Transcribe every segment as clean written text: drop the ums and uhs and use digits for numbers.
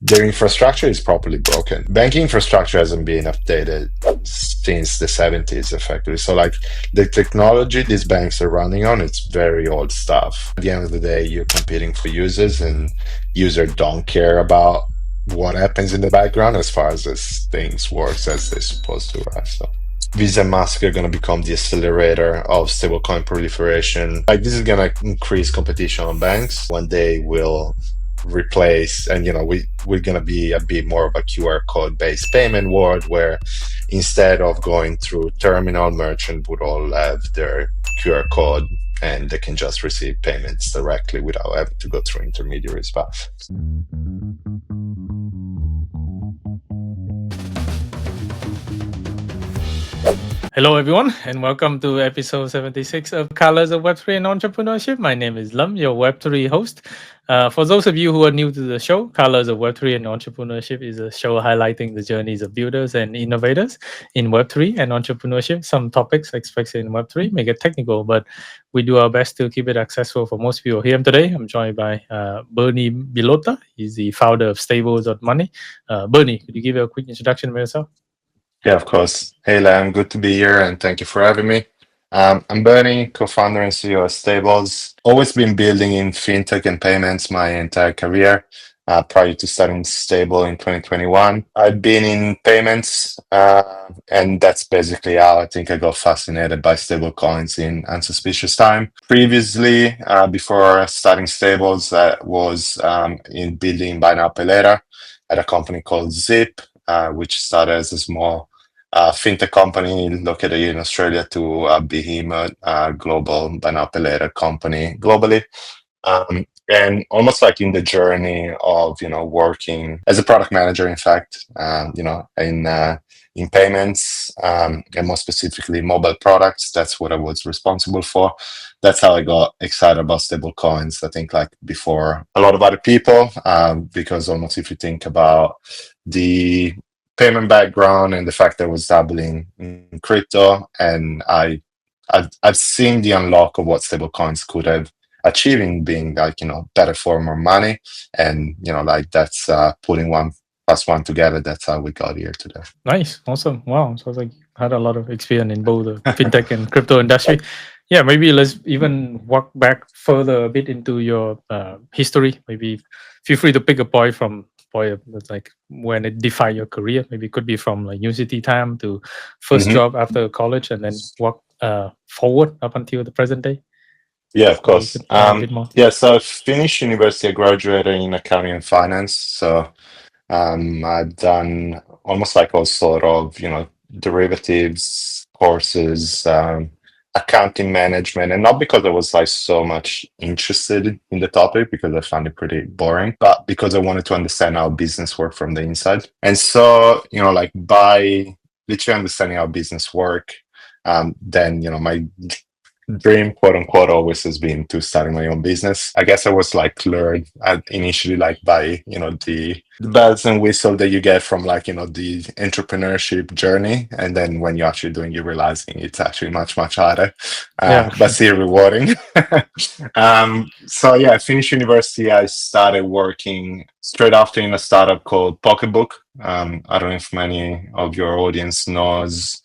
their infrastructure is properly broken. Banking infrastructure hasn't been updated since the 70s, effectively. So like the technology these banks are running on, it's very old stuff. At the end of the day, you're competing for users, and users don't care about what happens in the background as far as this things works as they're supposed to, right? So Visa and Mastercard are going to become the accelerator of stablecoin proliferation. Like this is going to increase competition on banks. One day will replace, and we're going to be a bit more of a QR code based payment world, where instead of going through terminal, merchant would all have their QR code and they can just receive payments directly without having to go through intermediaries. But hello, everyone, and welcome to episode 76 of Colors of Web3 and Entrepreneurship. My name is Lum, your Web3 host. For those of you who are new to the show, Colors of Web3 and Entrepreneurship is a show highlighting the journeys of builders and innovators in Web3 and entrepreneurship. Some topics, especially in Web3, may get technical, but we do our best to keep it accessible for most people. Here today, I'm joined by Bernie Bilotta. He's the founder of Stables.money. Bernie, could you give a quick introduction about yourself? yeah, of course. Hey, Lam, good to be here, and thank you for having me. I'm Bernie, co-founder and CEO of Stables. Always been building in fintech and payments my entire career. Prior to starting Stable in 2021, I've been in payments, and that's basically how I think I got fascinated by stablecoins in unsuspicious time. Previously, before starting Stables, I was in building buy now pay later at a company called Zip, which started as a small fintech company located in Australia to a behemoth global buy now pay later company globally. And almost like in the journey of working as a product manager, in fact, in payments, and more specifically mobile products. That's what I was responsible for. That's how I got excited about stable coins. I think like before a lot of other people, because almost if you think about the payment background and the fact that I was dabbling in crypto, and I've seen the unlock of what stable coins could have achieving, being like better form of money, and like that's putting 1+1 together. That's how we got here today. Nice, awesome, wow! Sounds like you had a lot of experience in both the fintech and crypto industry. Yeah, maybe let's even walk back further a bit into your history. Maybe feel free to pick a point from like when it defined your career. Maybe it could be from like university time to first job after college, and then walk forward up until the present day. Yeah, of course. A bit more. Yeah, so I finished university. I graduated in accounting and finance. So I've done almost like all sort of derivatives courses, accounting management, and not because I was like so much interested in the topic, because I found it pretty boring, but because I wanted to understand how business worked from the inside. And so like by literally understanding how business work, then my dream, quote unquote, always has been to starting my own business. I guess I was like lured initially like by the bells and whistles that you get from like the entrepreneurship journey, and then when you're actually doing it, you're realizing it's actually much harder, but still rewarding. So yeah, I finished university. I started working straight after in a startup called Pocketbook. I don't know if many of your audience knows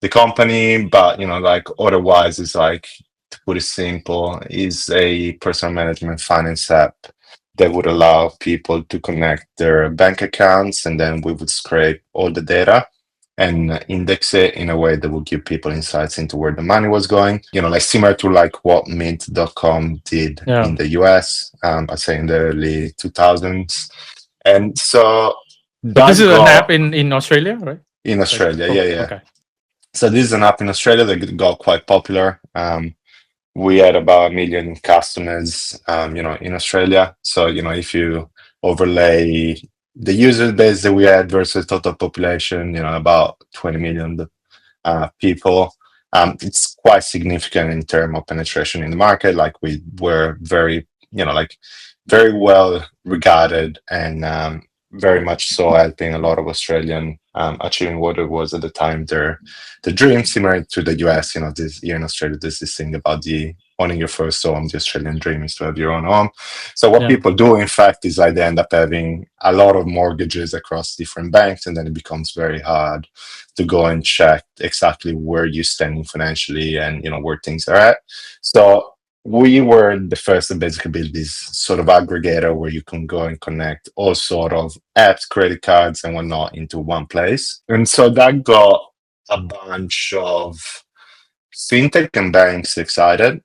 the company, but like otherwise, it's like, to put it simple, is a personal management finance app that would allow people to connect their bank accounts, and then we would scrape all the data and index it in a way that would give people insights into where the money was going. Like similar to like what Mint.com did in the US, I'd say in the early 2000s. And so this is an app in Australia, right? In Australia, yeah. Okay. So this is an app in Australia that got quite popular. We had about 1 million customers, in Australia. So, if you overlay the user base that we had versus total population, about 20 million people, it's quite significant in terms of penetration in the market. Like we were very, very well regarded, and very much so helping a lot of Australian achieving what it was at the time the dream, similar to the US. This here in Australia, there's this thing about the owning your first home. The Australian dream is to have your own home. So what Yeah. people do, in fact, is like they end up having a lot of mortgages across different banks, and then it becomes very hard to go and check exactly where you're standing financially and where things are at. So we were the first to basically build this sort of aggregator where you can go and connect all sort of apps, credit cards, and whatnot into one place. And so that got a bunch of fintech and banks excited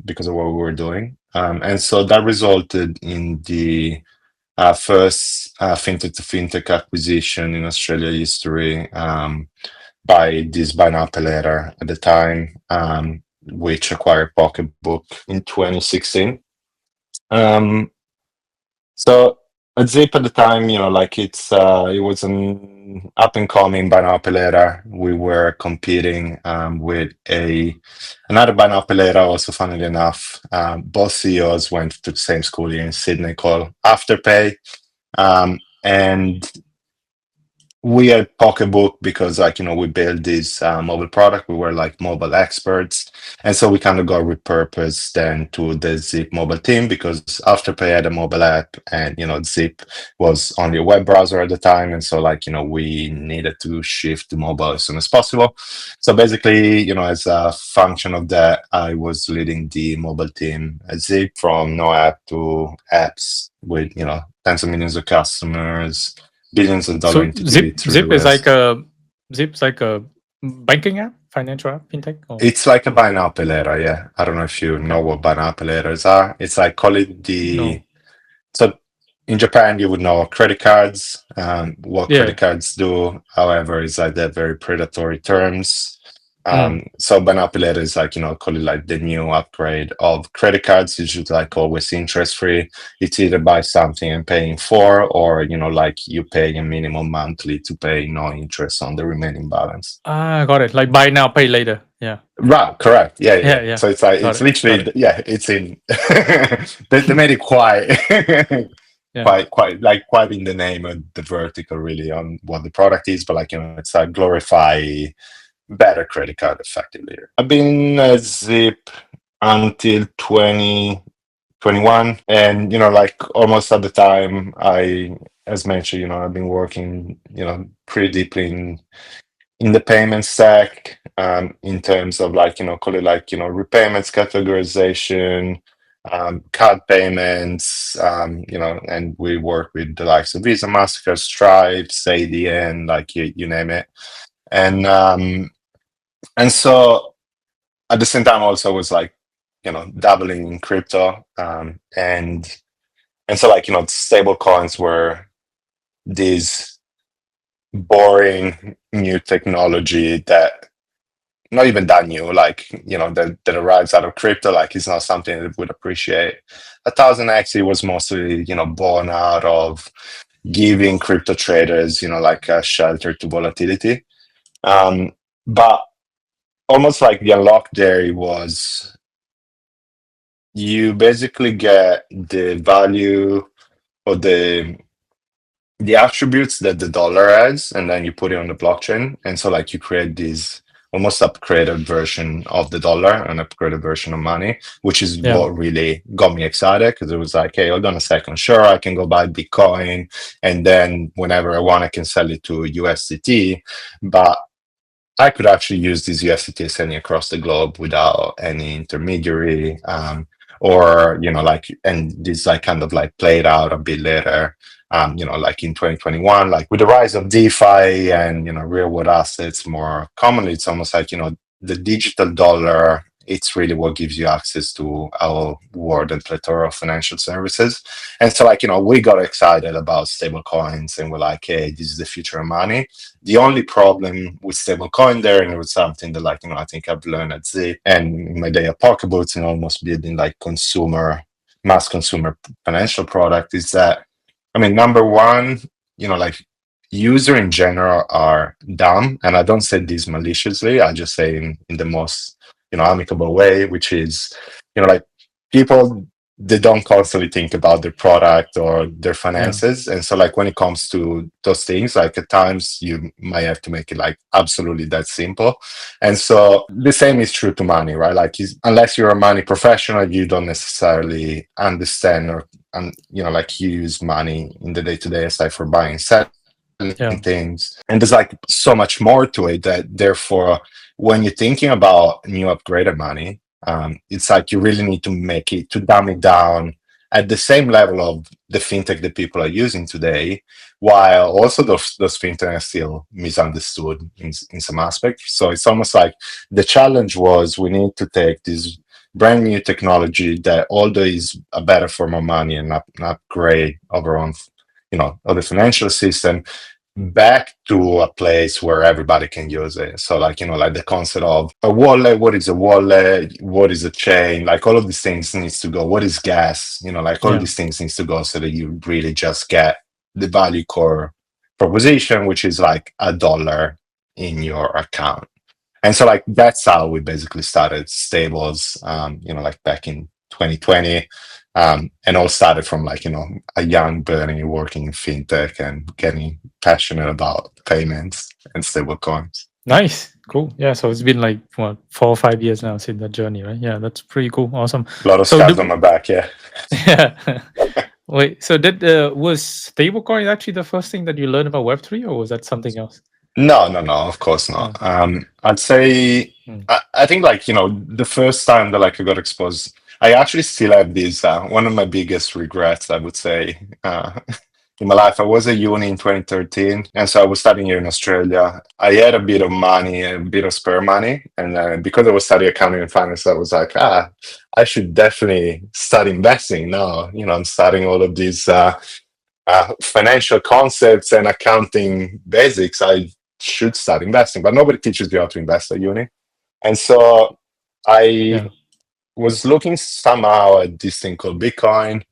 because of what we were doing. And so that resulted in the first fintech to fintech acquisition in Australia history by this buy now pay later at the time, which acquired Pocketbook in 2016. Um, so at Zip at the time, like it was an up and coming buy now pay later. We were competing with another buy now pay later. Also, funnily enough, both CEOs went to the same school here in Sydney called Afterpay, and we had Pocketbook because we built this mobile product. We were like mobile experts, and so we kind of got repurposed then to the Zip mobile team because Afterpay had a mobile app, and Zip was only a web browser at the time, and so we needed to shift to mobile as soon as possible. So basically, as a function of that, I was leading the mobile team at Zip from no app to apps with tens of millions of customers, billions of dollar So entity through the Zip is rest. Zip's like a banking app, financial app, fintech. Or It's like a buy now pay later, yeah. I don't know if you okay, know what buy now pay laters are. It's like call it no, so in Japan you would know credit cards. What yeah, credit cards do, however, is like they're very predatory terms. mm. So buy now pay later is like call it like the new upgrade of credit cards. It's just like always interest free. It's either buy something and paying for, or like you pay a minimum monthly to pay no interest on the remaining balance. Got it. Like buy now, pay later. Yeah, Right, correct. Yeah, yeah. yeah, yeah. So it's like Got it's it, got literally it. yeah, it's in they made it quite Yeah. quite in the name of the vertical really on what the product is, but it's a glorify better credit card effectively. I've been at Zip until 2021, and like almost at the time I, as mentioned, I've been working pretty deeply in the payment stack, in terms of call it repayments categorization, card payments, and we work with the likes of Visa, Mastercard, Stripes, ADN, like you name it. And so at the same time also was dabbling in crypto, and so stable coins were this boring new technology that not even that new, that arrives out of crypto, it's not something that would appreciate 1000x. It was mostly born out of giving crypto traders like a shelter to volatility. But almost like the unlock there was you basically get the value or the attributes that the dollar has, and then you put it on the blockchain. And so you create this almost upgraded version of the dollar, an upgraded version of money, which is Yeah. what really got me excited, because it was like, hey, hold on a second, sure, I can go buy Bitcoin, and then whenever I want I can sell it to USDT, but I could actually use this USDT sending across the globe without any intermediary, or and this kind of played out a bit later, in 2021, with the rise of DeFi and real world assets. More commonly, it's almost like the digital dollar. It's really what gives you access to our world and plethora of financial services. And so we got excited about stable coins, and we're like, hey, this is the future of money. The only problem with stablecoin there, and it was something that I think I've learned at Z and in my day at Pocketbooks and almost building mass consumer financial product, is that, number one, user in general are dumb, and I don't say this maliciously. I just say in the most amicable way, which is people they don't constantly think about their product or their Yeah. finances. And so like when it comes to those things, like at times you might have to make it like absolutely that simple. And so the same is true to money, right? Like unless you're a money professional, you don't necessarily understand or like use money in the day-to-day aside for buying and selling Yeah. things. And there's like so much more to it that therefore when you're thinking about new upgraded money, it's like you really need to make it to dumb it down at the same level of the fintech that people are using today, while also those fintech are still misunderstood in some aspects. So it's almost like the challenge was we need to take this brand new technology that although is a better form of money and an upgrade of our own, of the financial system, back to a place where everybody can use it. So like, like the concept of a wallet, what is a wallet? What is a chain? Like all of these things needs to go. What is gas? Like all of Yeah. these things needs to go so that you really just get the value core proposition, which is like $1 in your account. And so like that's how we basically started Stables, like back in 2020. And all started from like, a young Bernie working in fintech and getting passionate about payments and stablecoins. Nice. Cool. Yeah. So it's been like what 4 or 5 years now since that journey, right? Yeah, that's pretty cool. Awesome. A lot of So scars on my back, yeah. yeah. Wait, so did was stablecoin actually the first thing that you learned about Web3, or was that something else? No, of course Oh. not. I'd say Hmm. I think like the first time that like I got exposed, I actually still have this one of my biggest regrets, I would say, in my life. I was at uni in 2013, and so I was studying here in Australia. I had a bit of money, a bit of spare money, and because I was studying accounting and finance, I was like, I should definitely start investing now. I'm studying all of these financial concepts and accounting basics. I should start investing, but nobody teaches you how to invest at uni. And so I Yeah. was looking somehow at this thing called Bitcoin.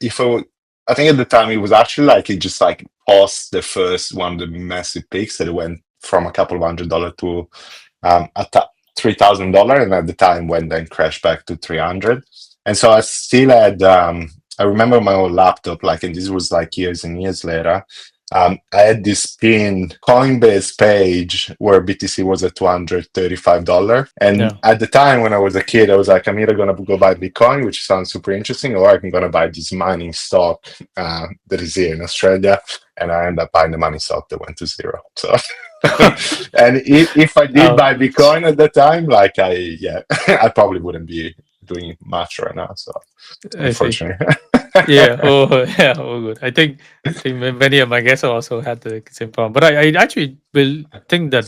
If I think at the time it was actually like it just like paused the first one of the massive peaks that it went from a couple of $100 to $3,000, and at the time when then crashed back to 300. And so I still had I remember my old laptop, like, and this was like years and years later. I had this pinned Coinbase page where BTC was at $235. And Yeah. at the time when I was a kid, I was like, I'm either going to go buy Bitcoin, which sounds super interesting, or I'm going to buy this mining stock that is here in Australia. And I ended up buying the mining stock that went to zero. So, and if I did buy Bitcoin at the time, like I probably wouldn't be doing much right now. So, I see. unfortunately. Yeah. Oh, yeah. Oh, good. I think many of my guests also had the same problem, but I actually will think that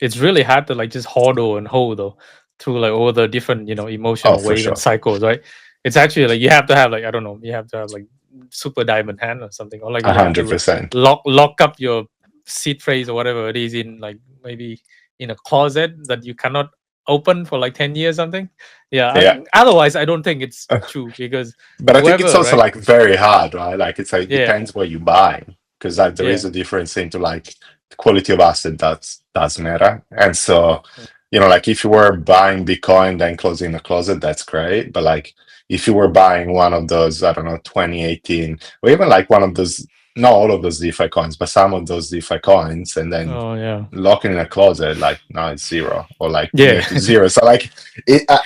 it's really hard to like just hodl and hold though through like all the different Oh, emotional for wave and sure. cycles, right? It's actually like you have to have like I don't know, you have to have like super diamond hand or something, or like you have to 100%. lock up your seed phrase or whatever it is in like maybe in a closet that you cannot open for like 10 years something. Yeah. Yeah. Otherwise, I don't think it's true because But I think it's whoever, also right? like very hard, right? Like it's like it Yeah. depends what you buy, because like there is Yeah. a difference into like the quality of asset that does matter. And so, Yeah. like if you were buying Bitcoin then closing the closet, that's great. But like if you were buying one of those, I don't know, 2018, or even like one of those, not all of those DeFi coins, but some of those DeFi coins, and then Oh yeah. locking in a closet, like now it's zero or like near Yeah. to zero. So like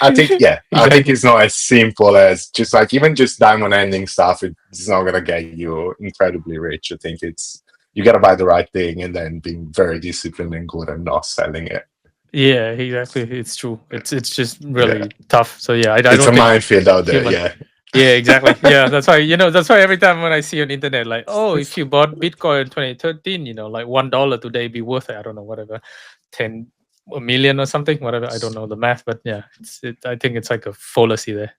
I think I think Exactly. it's not as simple as just like even just diamond ending stuff. It's not gonna get you incredibly rich. I think it's you gotta buy the right thing and then being very disciplined and good and not selling it. Yeah, exactly. It's true. It's just Yeah, really tough. So yeah, I it's a don't think minefield out there. human. Yeah, Yeah, exactly. Yeah, that's why that's why every time when I see on internet like, oh, if you bought Bitcoin in 2013, like $1 today be worth it. I don't know, whatever, 10 a million or something, whatever. I don't know the math, but yeah, I think it's like a fallacy there.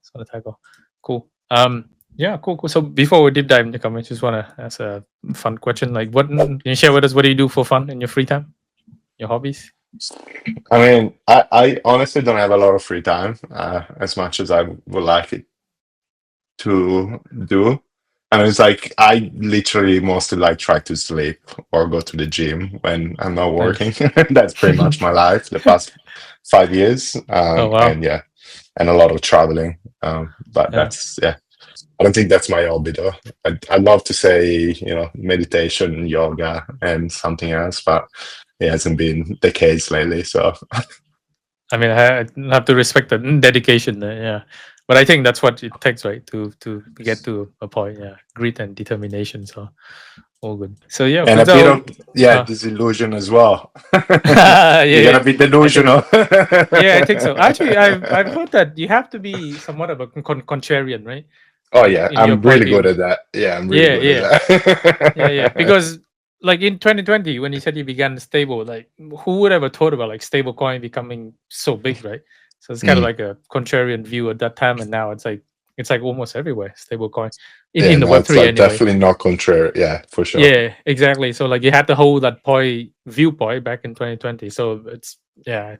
So the tackle. Cool. Yeah, cool. So before we deep dive into comments, just wanna ask a fun question. Like what can you share with us what do you do for fun in your free time? Your hobbies? I mean, I honestly don't have a lot of free time as much as I would like it to do. And it's like I literally mostly like try to sleep or go to the gym when I'm not working. Nice. That's pretty much my life the past 5 years. Oh wow. And yeah, and a lot of traveling. But Yeah. that's yeah. I don't think that's my hobby though. I'd love to say, meditation, yoga, and something else, but it hasn't been the case lately. So I mean, I have to respect the dedication. Yeah, but I think that's what it takes, right, to get to a point. Yeah, grit and determination. So all good. So yeah, and a bit of without uh, disillusion as well. yeah, You yeah, gotta be I think delusional. so. Yeah, I think so. Actually, I've heard that you have to be somewhat of a contrarian, right? Oh Like yeah, in your I'm point of really good view. at that. Yeah, I'm really Yeah, good at yeah, yeah. that. Because like in 2020, when you said you began stable, like who would ever thought about like stable coin becoming so big, right? So it's kind of Mm. like a contrarian view at that time, and now it's like almost everywhere stable coin Yeah, in the no, Web it's three like anyway. definitely not contrary. Yeah, for sure. Yeah, exactly. So like you had to hold that viewpoint back in 2020. So it's a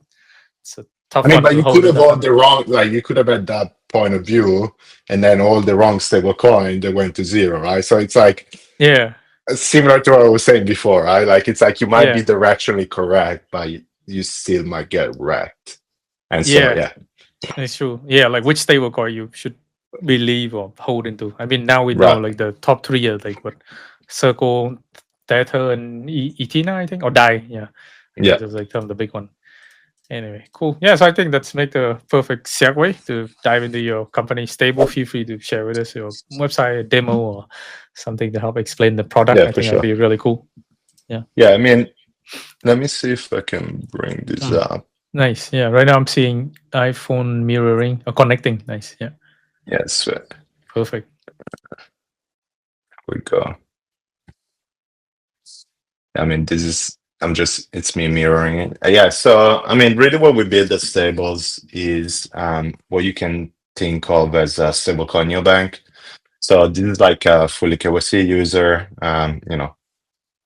I tough mean, one but to you hold could at have that all time. the wrong, like you could have had that point of view, and then all the wrong stable coin that went to zero, right? So it's like Yeah, similar to what I was saying before, right? Like it's like you might be yeah, directionally correct, but you still might get wrecked. And so, yeah. yeah, It's true. Yeah, like which stablecoin you should believe or hold into. I mean, now we know right. like the top three are like what Circle, Tether, and Etina, I think, or Dai. Yeah, I Yeah, guess it's like some of the big one. Anyway, cool. Yeah, so I think that's make the perfect segue to dive into your company Stable. Feel free to share with us your website demo or something to help explain the product. yeah, I for think that'd sure. be really cool. Yeah. Yeah, I mean, let me see if I can bring this Mm. up. Nice. Yeah. Right now I'm seeing iPhone mirroring or connecting. Nice. Yeah. Yes, Perfect. we go. I mean, it's me mirroring it. Yeah, so I mean, really what we build at Stables is what you can think of as a stablecoin neobank. So this is like a fully KYC user.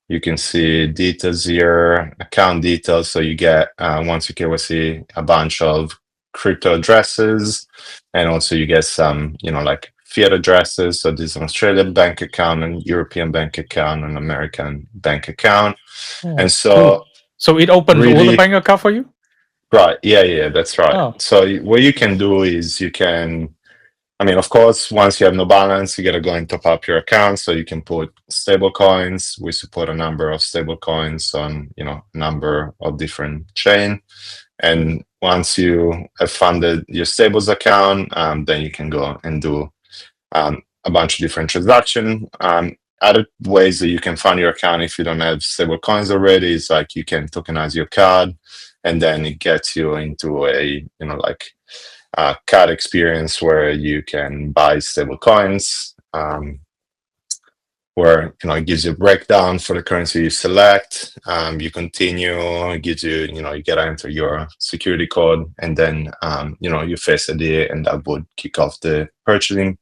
You can see details here, account details. So you get, once you KYC, a bunch of crypto addresses, and also you get some, like fiat addresses. So this is an Australian bank account, an European bank account, an American bank account. And Oh, cool. so So it opens all the really, bank account for you? right. Yeah, that's right. Oh, So what you can nice. do is I mean, of course, once you have no balance, you got to go and top up your account. So you can put stable coins. We support a number of stable coins on, a number of different chain. And once you have funded your stables account, then you can go and do a bunch of different transactions. Other ways that you can fund your account if you don't have stable coins already is like you can tokenize your card, and then it gets you into a, like card experience where you can buy stable coins, where it gives you a breakdown for the currency you select. You continue, it gives you, you get to enter your security code, and then you face ID, and that would kick off the purchasing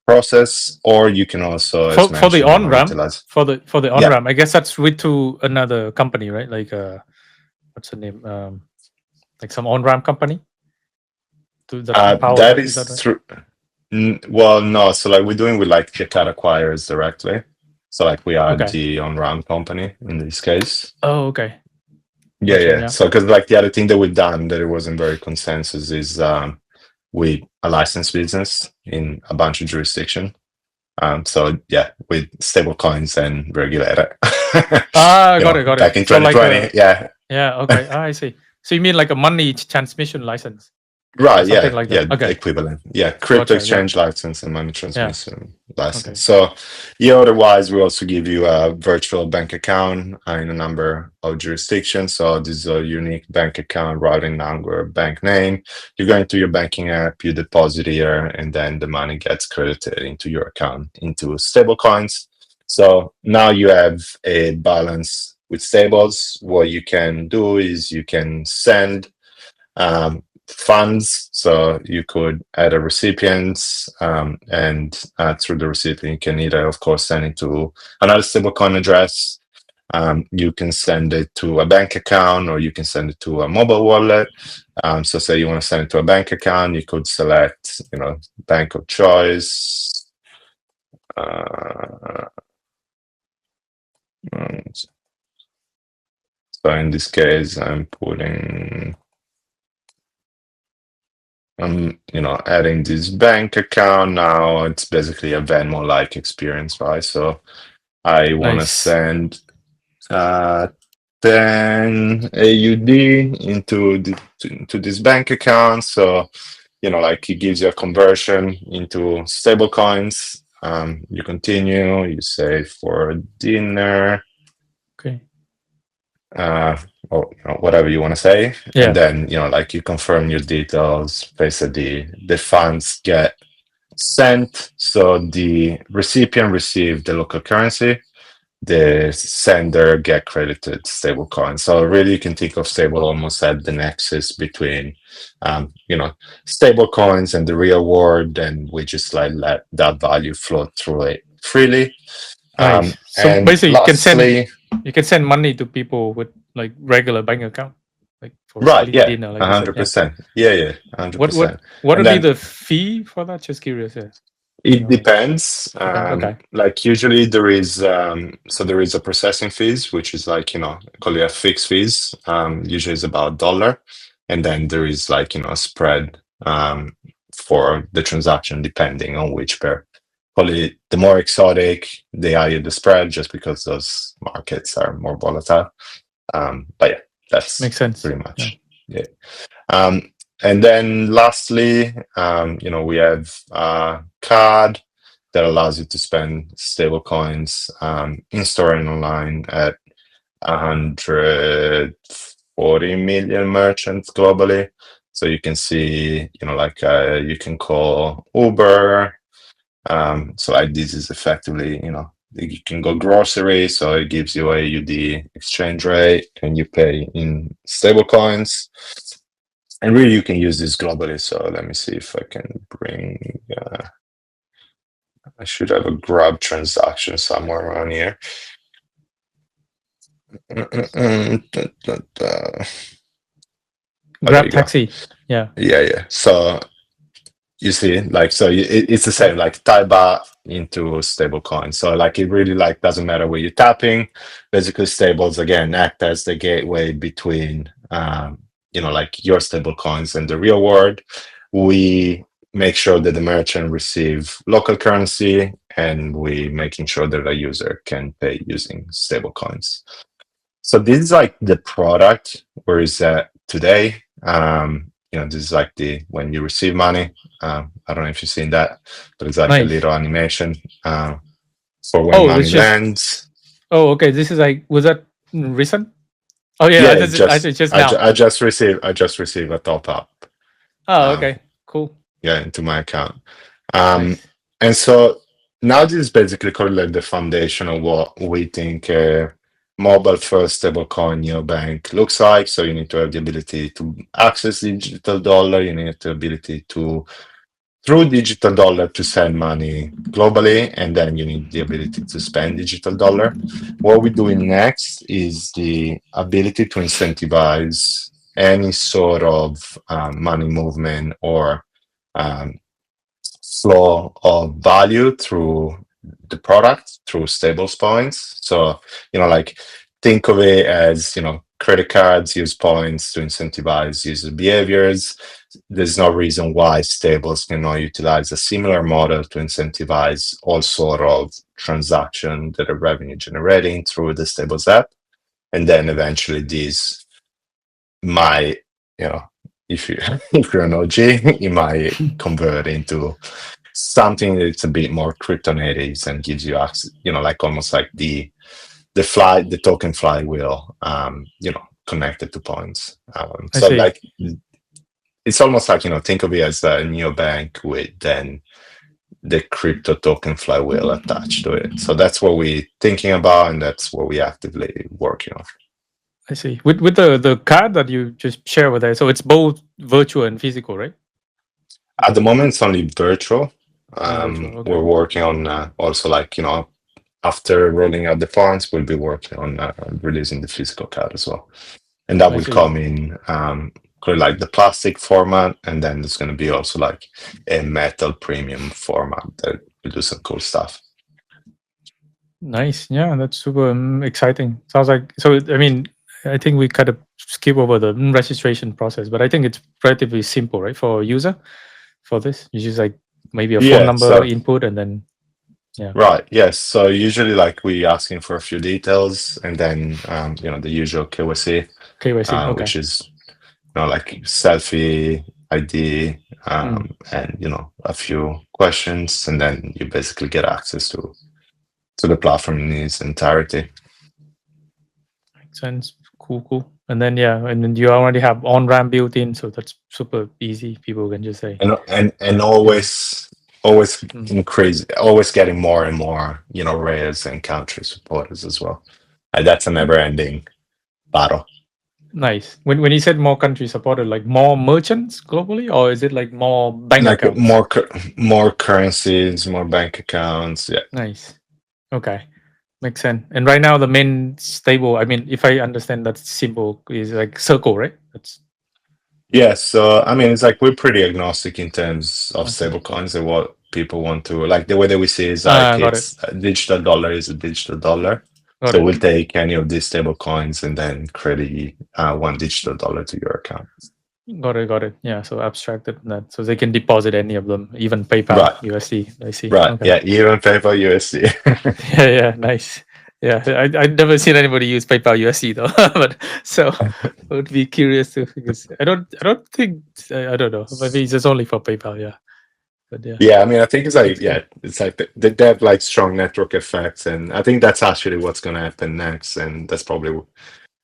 process. Or you can also, as For the mentioned, on ramp, utilize. for the on Yeah, ramp, I guess that's with to another company, right? Like what's the name? Like some on ramp company to that power that that. Is that is right? true. Well, no. So like we're doing with like the card acquirers directly. So like we are Okay. the on-ramp company in this case. Oh, okay. Yeah, Gotcha. yeah. Yeah. So because like the other thing that we've done that it wasn't very consensus is we a licensed business in a bunch of jurisdiction. So yeah, with stable coins and regulated. Ah, got it, got Back it. in So like 2020. a Yeah. yeah. Okay. Ah, I see. So you mean like a money transmission license or Right, something yeah, like that? yeah, Okay. equivalent. Yeah, crypto Gotcha. Yeah. exchange license and money Yeah. transmission license. Okay. So, yeah, otherwise, we also give you a virtual bank account in a number of jurisdictions. So, this is a unique bank account routing number, bank name. You go into your banking app, you deposit here, and then the money gets credited into your account into stable coins. So, now you have a balance with stables. What you can do is you can send funds. So you could add a recipient, and through the recipient, you can either, of course, send it to another stablecoin address. You can send it to a bank account, or you can send it to a mobile wallet. So say you want to send it to a bank account, you could select, bank of choice. Uh, so in this case, I'm putting adding this bank account now. It's basically a Venmo-like experience, right? So I want to Nice. send uh, 10 AUD into this bank account. So, like it gives you a conversion into stablecoins. You continue, you say for dinner, Okay. uh, or whatever you want to say. And Yeah. then, like you confirm your details, basically the funds get sent. So the recipient receive the local currency, the sender get credited stablecoin. So really, you can think of stable almost at the nexus between, stable coins and the real world, and we just like let that value flow through it freely. Nice. So And basically, lastly, you can send money to people with like regular bank account, like for right, yeah, dinner, like you said. Yeah. 100%, yeah, What 100%. what And would be then the fee for that? Just curious. Yeah. it depends. Depends. Okay. Like usually there is there is a processing fees, which is like, call it a fixed fees. Usually it's about $1. And then there is like, a spread for the transaction depending on which pair. Call it the more exotic, the higher the spread, just because those markets are more volatile. But yeah, that's Makes sense. pretty much it. And then lastly, we have a card that allows you to spend stable coins in store and online at 140 million merchants globally. So you can see, like you can call Uber. So like this is effectively, you can go grocery, so it gives you a UD exchange rate and you pay in stable coins. And really, you can use this globally. So let me see if I can bring. I should have a grab transaction somewhere around here. Oh, there Grab you go. taxi. Yeah. Yeah. So you see, like, so it's the same, like tie baht into stable coins. So like it really like doesn't matter where you're tapping. Basically, stables again act as the gateway between like your stable coins and the real world. We make sure that the merchant receive local currency, and we making sure that a user can pay using stable coins. So this is like the product where is that today. This is like the when you receive money. I don't know if you've seen that, but it's like a Nice. little animation for when Oh, money it's just. lands. Oh, okay. This is like. Was that recent? Oh yeah. Yeah, I did just now. I just received a top up. Oh, Um, okay. Cool. yeah, into my account. Um, Nice. and so now this is basically called like the foundation of what we think mobile first stablecoin neobank looks like. So you need to have the ability to access digital dollar. You need the ability to through digital dollar to send money globally, and then you need the ability to spend digital dollar. What we're doing next is the ability to incentivize any sort of money movement or um, flow of value through the product through stables points. So, like think of it as, credit cards use points to incentivize user behaviors. There's no reason why stables cannot utilize a similar model to incentivize all sort of transaction that are revenue generating through the stables app. And then eventually these might, if you if you're an OG, you might convert into something that's a bit more crypto native and gives you access, like almost like the token flywheel, connected to points. I So see. like it's almost like, think of it as a neobank with then the crypto token flywheel attached to it. So that's what we're thinking about, and that's what we actively working on. I see. With the card that you just share with us, so it's both virtual and physical, right? At the moment, it's only virtual. Virtual. Okay. We're working on also like, after rolling out the funds, we'll be working on releasing the physical card as well. And that I will see. come in like the plastic format, and then there's going to be also like a metal premium format that will do some cool stuff. Nice. Yeah, that's super exciting. Sounds like so. I mean, I think we kind of skip over the registration process, but I think it's relatively simple, right, for a user for this. You just like maybe a phone Yeah, number so input and then yeah, right, yes. So usually like we asking for a few details and then the usual KYC, KYC. Okay. which is like selfie, ID, Mm. and a few questions, and then you basically get access to the platform in its entirety. Makes sense. Cool, cool. And then yeah, and then you already have on ramp built in, so that's super easy. People can just say, And yeah, always mm, increase, always getting more and more, rails and country supporters as well. That's a never ending battle. nice. When you said more countries supported, like more merchants globally, or is it like more bank Like accounts? more currencies, more bank accounts. Yeah. Nice. Okay. Makes sense. And right now, the main stable, I mean, if I understand that symbol is like circle, right? That's Yeah, so I mean, it's like we're pretty agnostic in terms of okay. stablecoins and what people want to like. The way that we see is like Got it. it's a digital dollar is a digital dollar. Got So it. we'll take any of these stablecoins and then credit one digital dollar to your account. Got it. Got it. Yeah. So abstracted that. So they can deposit any of them, even PayPal, Right, USD. I see. right. Okay. Yeah, even PayPal USD. Yeah. Yeah. Nice. Yeah. I've never seen anybody use PayPal USD though, but so I would be curious to because I don't think, I don't know. Maybe it's just only for PayPal. Yeah. But yeah, Yeah, I mean, I think it's like, makes sense. yeah, it's like they have like strong network effects, and I think that's actually what's going to happen next, and that's probably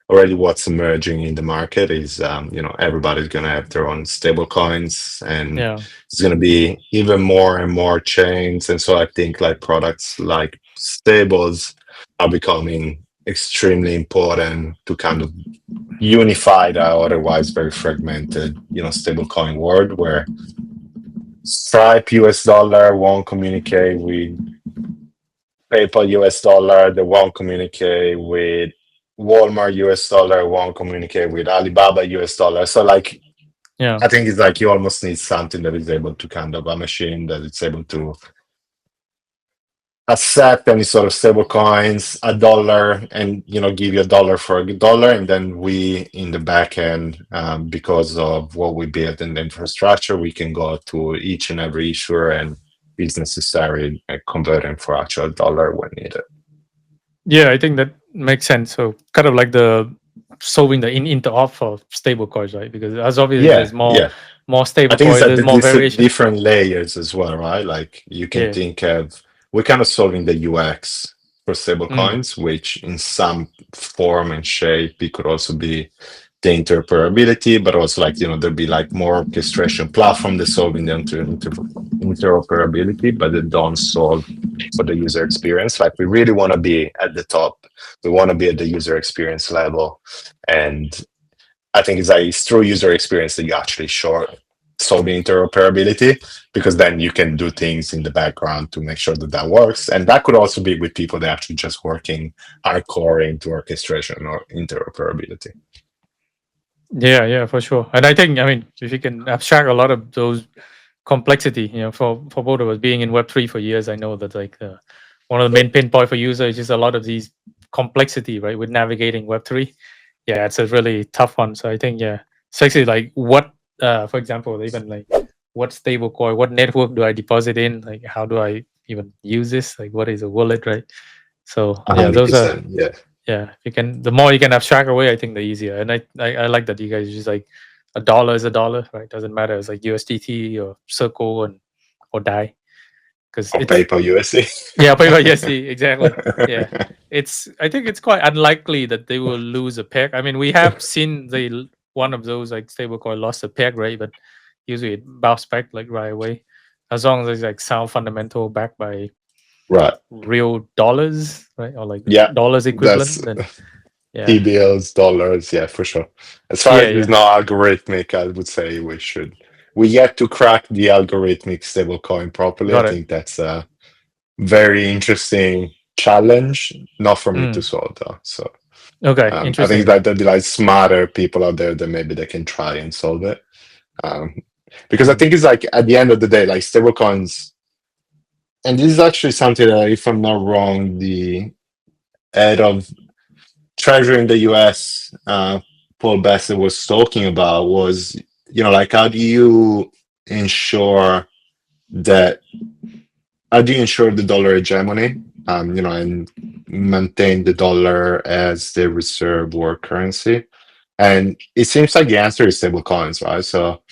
already what's emerging in the market is everybody's going to have their own stable coins, and Yeah. it's going to be even more and more chains, and so I think like products like stables are becoming extremely important to kind of unify the otherwise very fragmented stable coin world where Stripe US dollar won't communicate with PayPal US dollar, they won't communicate with Walmart US dollar, won't communicate with Alibaba US dollar. So like Yeah. I think it's like you almost need something that is able to kind of a machine that is able to accept any sort of stable coins, a dollar, and give you a dollar for a dollar, and then we in the back end, because of what we built in the infrastructure, we can go to each and every issuer and business necessary and convert them for actual dollar when needed. Yeah, I think that makes sense. So kind of like the solving the inter off of stable coins, right? Because as obviously Yeah, there's yeah. more I stable think it's coins, that there's the more variation. different layers as well, right? Like you can Yeah. think of, we're kind of solving the UX for Mm. stablecoins, which in some form and shape, it could also be the interoperability, but also like, there'll be like more orchestration platform that's solving the interoperability, but they don't solve for the user experience. Like we really want to be at the top. We want to be at the user experience level. And I think it's through user experience that you actually solve interoperability, because then you can do things in the background to make sure that that works. And that could also be with people that are actually just working hardcore into orchestration or interoperability. Yeah, yeah, for sure. And I think, I mean, if you can abstract a lot of those complexity, for both of us being in Web3 for years, I know that like one of the main pain point for users is just a lot of these complexity, right, with navigating Web3. Yeah, it's a really tough one. So I think, yeah, especially like what, for example, even like what stable coin, what network do I deposit in? Like, how do I even use this? Like, what is a wallet, right? So yeah, those are 100%. Yeah. yeah. If you can, the more you can abstract away, I think the easier. And I like that you guys just like a dollar is a dollar, right? Doesn't matter. It's like USDT or Circle and or DAI because Or it's PayPal USD. yeah, PayPal USD exactly. Yeah, it's I think it's quite unlikely that they will lose a peg. I mean, we have seen one of those like stablecoin lost a peg, right? But usually it bounced back like right away, as long as it's like sound fundamental backed by Right. real dollars, right? Or like Yeah. dollars That's equivalent, then yeah, T-bills, dollars. Yeah, for sure. As far yeah, as it's yeah, not algorithmic, I would say we yet to crack the algorithmic stablecoin properly. I got it. think that's a very interesting challenge, not for me to Mm. solve though. So Okay, I think interesting. that there'll be like smarter people out there that maybe they can try and solve it. Um, because I Mm. think it's like at the end of the day, like stablecoins, and this is actually something that, if I'm not wrong, the head of treasury in the US, Paul Bassett was talking about was, like how do you ensure that how do you ensure the dollar hegemony, and maintain the dollar as the reserve world currency? And it seems like the answer is stable coins, right? So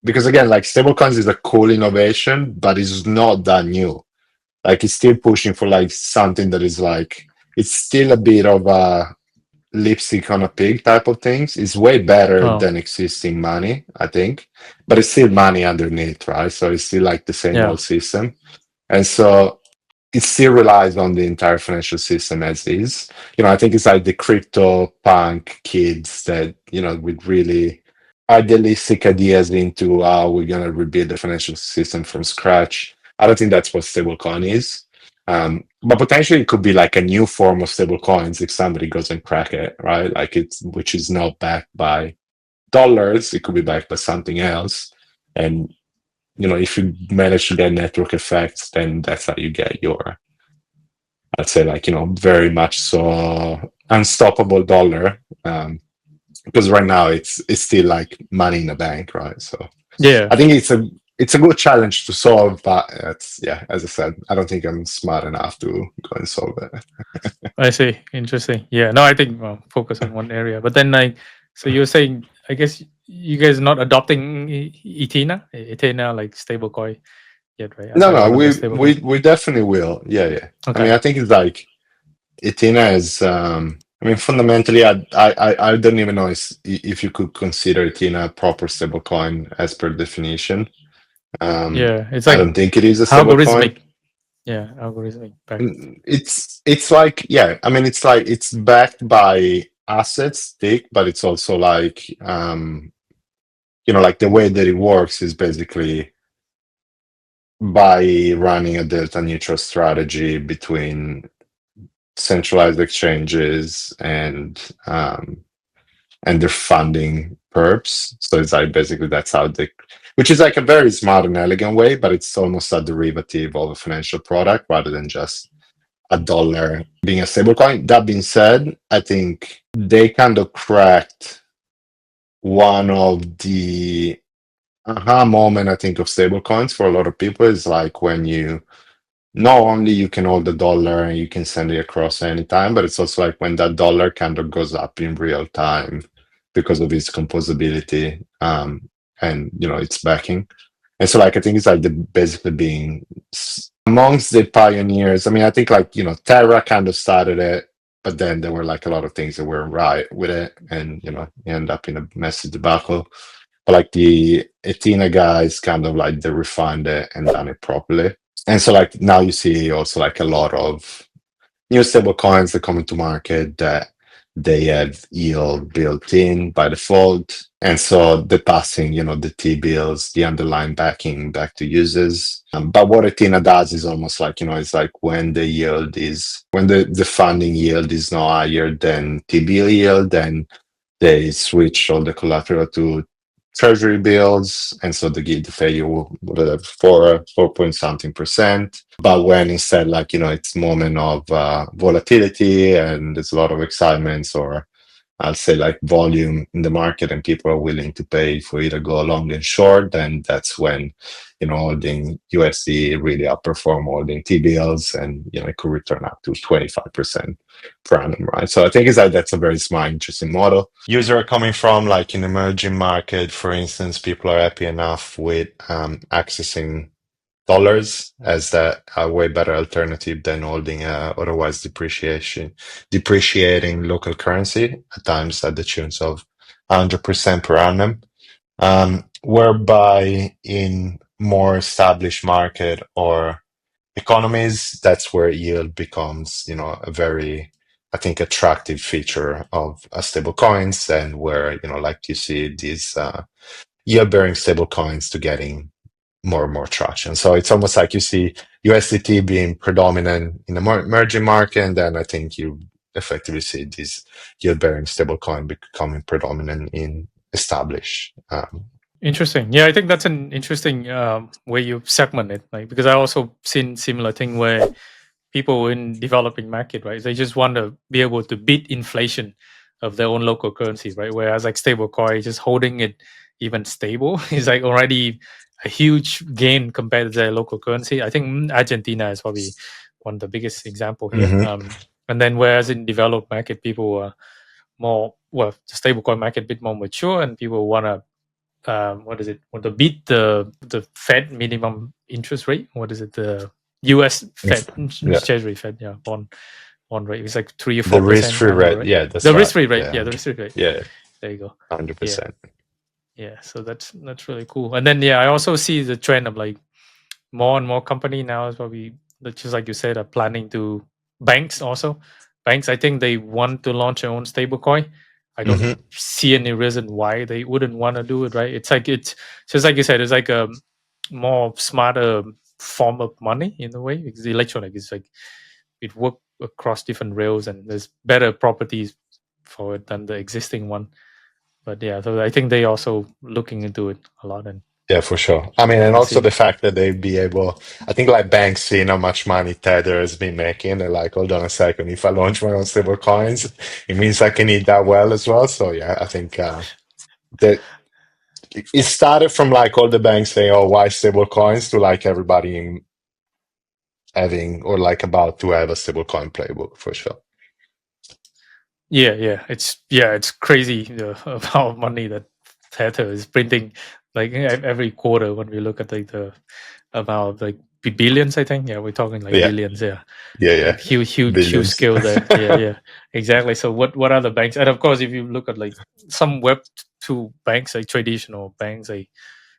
because again, like stablecoins is a cool innovation, but it's not that new. Like it's still pushing for like something that is like it's still a bit of a lipstick on a pig type of things. It's way better Oh, than existing money, I think, but it's still money underneath, right? So it's still like the same yeah. old system, and so it still relies on the entire financial system as is. I think it's like the crypto punk kids that with really idealistic ideas into how we're going to rebuild the financial system from scratch. I don't think that's what stablecoin is. But potentially it could be like a new form of stablecoins if somebody goes and crack it, right? Like it's which is not backed by dollars, it could be backed by something else. And if you manage to get network effects, then that's how you get your, I'd say, like, very much so unstoppable dollar. Because right now it's still like money in the bank, right? So Yeah, I think it's a good challenge to solve, but it's, yeah, as I said, I don't think I'm smart enough to go and solve it. I see. Interesting. Yeah. No, I think focus on one area. But then, like, so you're saying, I guess you guys not adopting Ethena like stablecoin yet, right? No, As no, one of the we stablecoin. we we definitely will. Yeah, yeah. I mean, Okay. I think it's like Etina is. I mean, fundamentally, I don't even know if you could consider Etina a proper stablecoin as per definition. Yeah, it's I like don't think it is a stablecoin. algorithmic. Yeah, algorithmic back. It's like, yeah, I mean, it's like it's backed by assets, thick, but it's also like like the way that it works is basically by running a delta neutral strategy between centralized exchanges and their funding perps. So it's like basically that's how they, which is like a very smart and elegant way, but it's almost a derivative of a financial product rather than just a dollar being a stablecoin. That being said, I think they kind of cracked one of the aha moment, I think, of stablecoins for a lot of people is like when you not only you can hold the dollar and you can send it across anytime, but it's also like when that dollar kind of goes up in real time because of its composability, and its backing. And so like I think it's like the basically being amongst the pioneers. I mean, I think like Terra kind of started it, but then there were like a lot of things that were right with it, and you end up in a messy debacle. But like the Athena guys kind of like they refined it and done it properly. And so like now you see also like a lot of new stable coins that come into market that they have yield built in by default. And so they're passing, the T bills, the underlying backing back to users. But what Athena does is almost like, it's like when the funding yield is no higher than T bill yield, then they switch all the collateral to treasury bills, and so they pay you whatever 4 point something percent. But when instead, like it's moment of volatility and there's a lot of excitement, or I'll say like volume in the market, and people are willing to pay for either go long and short, then that's when holding USD really outperform holding T bills, and it could return up to 25% per annum, right? So I think is that that's a very smart, interesting model. Users are coming from like an emerging market, for instance. People are happy enough with accessing dollars as that a way better alternative than holding otherwise depreciating local currency at times at the tunes of 100% per annum. Whereby in more established market or economies, that's where yield becomes, a very, I think, attractive feature of stable coins, and where, like you see these yield bearing stable coins to getting more and more traction. So it's almost like you see USDT being predominant in the emerging market, and then I think you effectively see this yield bearing stablecoin becoming predominant in established. Interesting. Yeah, I think that's an interesting way you segment it. Like because I also seen similar thing where people in developing market, right? They just want to be able to beat inflation of their own local currency, right? Whereas like stablecoin, just holding it even stable is like already a huge gain compared to their local currency. I think Argentina is probably one of the biggest example here. Hmm. And then whereas in developed market, people are more, well, the stablecoin market a bit more mature, and people want to what is it? Want to beat the Fed minimum interest rate? What is it? The U.S. Fed Yeah, Treasury Fed, yeah, bond rate. It's like 3 or the 4% risk-free annual, rate. right? Yeah, that's The right. risk-free rate, Yeah, yeah, the risk-free rate. yeah, There you go. hundred Yeah, percent. yeah. So that's really cool. And then yeah, I also see the trend of like more and more company now is probably just like you said are planning to banks also. Banks, I think they want to launch their own stablecoin. I don't Hmm. see any reason why they wouldn't want to do it, right? It's like it's just like you said, it's like a more smarter form of money in a way, because the electronic is like it work across different rails and there's better properties for it than the existing one. But yeah, so I think they also looking into it a lot, and Yeah, for sure. I mean, and we'll also see. the fact that they'd be able, I think like banks seeing how much money Tether has been making, they're like, hold on a second, if I launch my own stable coins, it means I can eat that well as well. So yeah, I think that it started from like all the banks saying, oh, why stable coins to like everybody having or like about to have a stable coin playbook for sure. It's crazy the amount of money that Tether is printing, like every quarter when we look at like the amount of like billions. I think we're talking like Yeah, billions. yeah, yeah. Like huge Billions. scale there. Exactly. So what are the banks? And of course, if you look at like some Web 2 banks, like traditional banks, they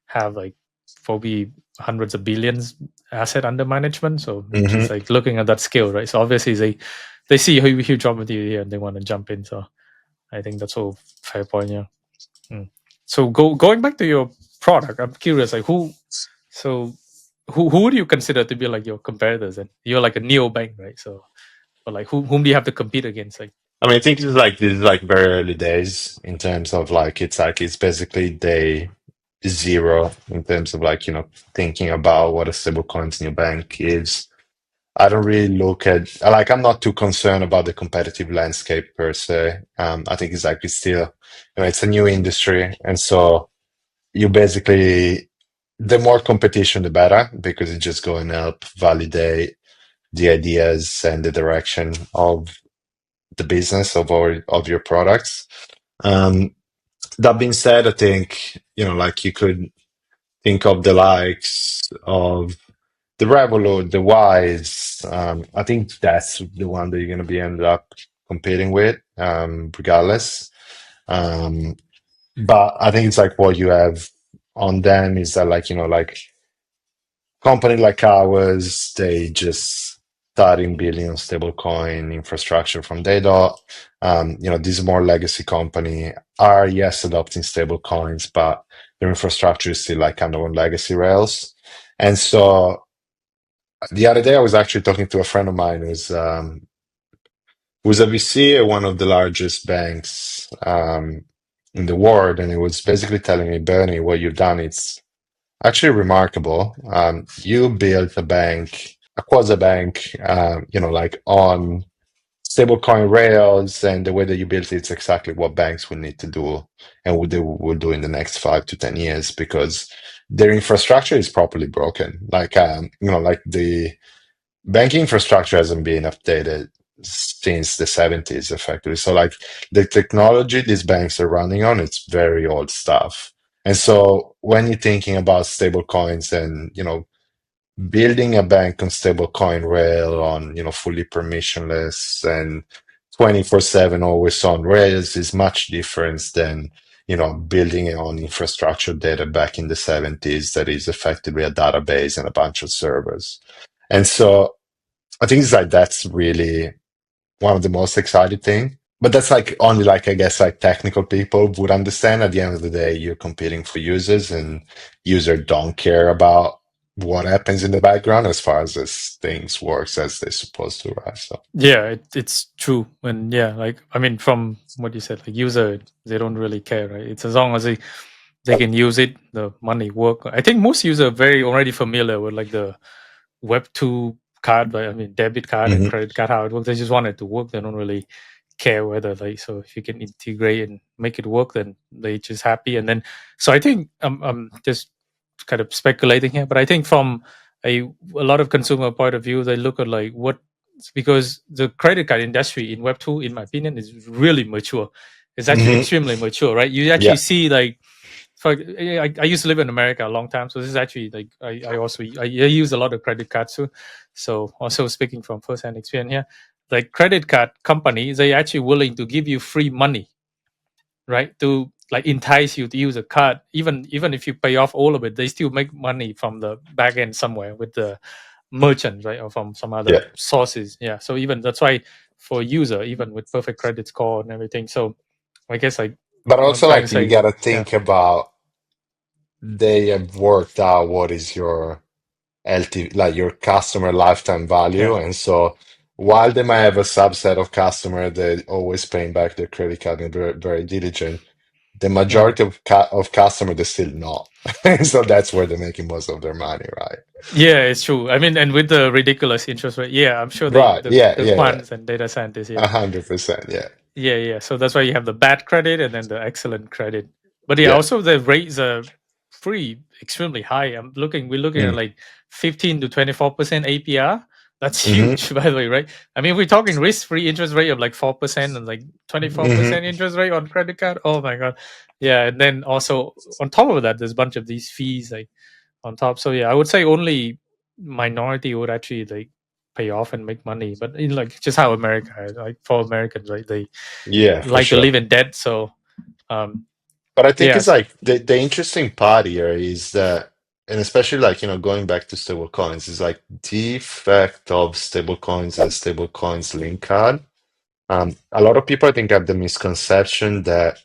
have like probably hundreds of billions asset under management. So Hmm. just like looking at that scale, right? So obviously they see a huge opportunity here and they want to jump in. So I think that's all fair point. Yeah. Mm. So going back to your product, I'm curious, like so who would you consider to be like your competitors? And you're like a neo bank, right? So, but like whom do you have to compete against? Like, I mean, I think this is like very early days in terms of like it's basically day zero in terms of like thinking about what a stablecoins new bank is. I don't really look at like I'm not too concerned about the competitive landscape per se. I think it's still it's a new industry, and so you basically the more competition the better because it's just going to help validate the ideas and the direction of the business of your products. Um, that being said, I think like you could think of the likes of the Revolut, the Wise. I think that's the one that you're going to be end up competing with, regardless. Um, but I think it's like what you have on them is that like like company like ours, they just starting building on stablecoin infrastructure from day dot. These more legacy company are yes adopting stablecoins, but their infrastructure is still like kind of on legacy rails. And so the other day I was actually talking to a friend of mine who's a VC at one of the largest banks in the world, and he was basically telling me, Bernie, what you've done, it's actually remarkable. You built a bank, a quasi bank, like on stablecoin rails, and the way that you built it's exactly what banks would need to do and what they will do in the next 5 to 10 years because their infrastructure is properly broken. Like, like the banking infrastructure hasn't been updated since the 70s, effectively. So, like, the technology these banks are running on, it's very old stuff. And so when you're thinking about stable coins and building a bank on stablecoin rail on fully permissionless and 24/7 always on rails is much different than building it on infrastructure data back in the 70s that is effectively a database and a bunch of servers. And so I think it's like that's really one of the most exciting thing. But that's like only like I guess like technical people would understand. At the end of the day, you're competing for users, and users don't care about what happens in the background as far as this things works as they're supposed to, right? So it's true. And like I mean, from what you said, like user, they don't really care, right? It's as long as they can use it, the money work. I think most users are very already familiar with like the Web 2 card, right? I mean, debit card and Hmm. credit card, how it works. They just want it to work. They don't really care whether so if you can integrate and make it work, then they just happy. And then so I think I'm just kind of speculating here, but I think from a lot of consumer point of view, they look at like what, because the credit card industry in Web2, in my opinion, is really mature. It's actually Hmm. extremely mature, right? You actually Yeah. see like, for I used to live in America a long time, so this is actually like I also I use a lot of credit cards too. So also speaking from first-hand experience here, like credit card companies, they actually willing to give you free money, right? To like entice you to use a card, even if you pay off all of it, they still make money from the back end somewhere with the merchant, right, or from some other Yeah. sources. Yeah, so even that's why for a user, even with perfect credit score and everything. So I guess like But what I'm also, trying to like, you say, gotta yeah, think about they have worked out what is your LT, like your customer lifetime value. yeah, And so while they might have a subset of customer that always paying back their credit card and very, very diligent, the mm. majority of customer they're still not. So that's where they're making most of their money, right? Yeah, it's true. I mean, and with the ridiculous interest rate, yeah, I'm sure Right. Yeah, the yeah, yeah. quants and data scientists, yeah, 100%. Yeah. yeah, yeah. So that's why you have the bad credit and then the excellent credit. But yeah, Yeah. also the rates are pretty extremely high. We're looking at Mm. like 15 to 24% APR. That's Hmm. huge, by the way, right? I mean, we're talking risk-free interest rate of like 4% and like Hmm. 24% interest rate on credit card. Oh my god, yeah. And then also on top of that, there's a bunch of these fees like on top. So yeah, I would say only minority would actually like pay off and make money. But in like just how America is, like for Americans, right? They Yeah, for like to sure. live in debt. So um But I think it's yes, like the interesting part here is that, and especially like, going back to stable coins, is like the effect of stable coins and stable coins link card. A lot of people, I think, have the misconception that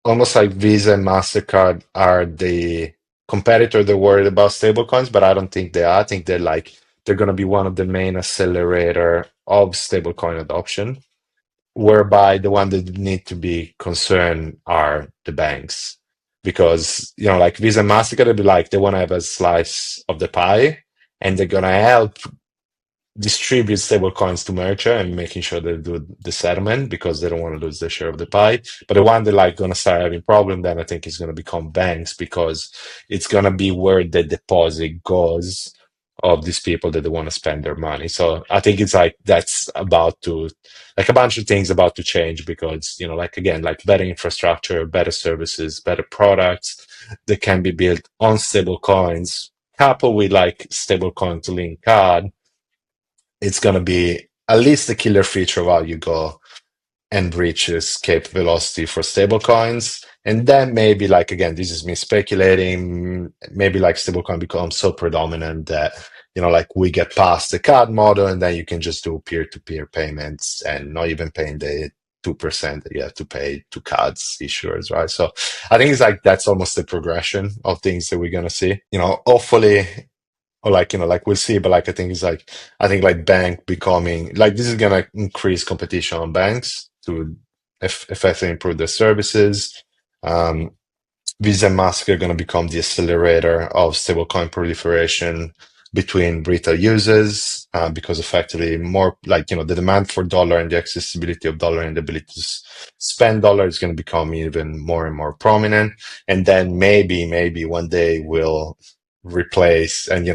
almost like Visa and Mastercard are the competitor they're worried about stablecoins, but I don't think they are. I think they're going to be one of the main accelerator of stablecoin adoption, whereby the one that need to be concerned are the banks. Because, like Visa and Mastercard, they'll be like, they want to have a slice of the pie, and they're going to help distribute stable coins to merchant and making sure they do the settlement because they don't want to lose their share of the pie. But the one that like going to start having problem, then I think is going to become banks because it's going to be where the deposit goes of these people that they want to spend their money. So I think it's like that's about to, like, a bunch of things about to change because, like, again, like better infrastructure, better services, better products that can be built on stable coins coupled with like stable coin to link card. It's going to be at least the killer feature while you go and reach escape velocity for stablecoins. And then maybe, like, again, this is me speculating, maybe like stablecoin becomes so predominant that, like we get past the card model and then you can just do peer-to-peer payments and not even paying the 2% that you have to pay to cards issuers, right? So I think it's like that's almost the progression of things that we're going to see. Hopefully, or like, like we'll see, but like I think like bank becoming like this is gonna increase competition on banks to effectively improve their services. Um, Visa and Mastercard are going to become the accelerator of stablecoin proliferation between retail users because effectively more like the demand for dollar and the accessibility of dollar and the ability to spend dollar is going to become even more and more prominent. And then maybe one day we'll replace and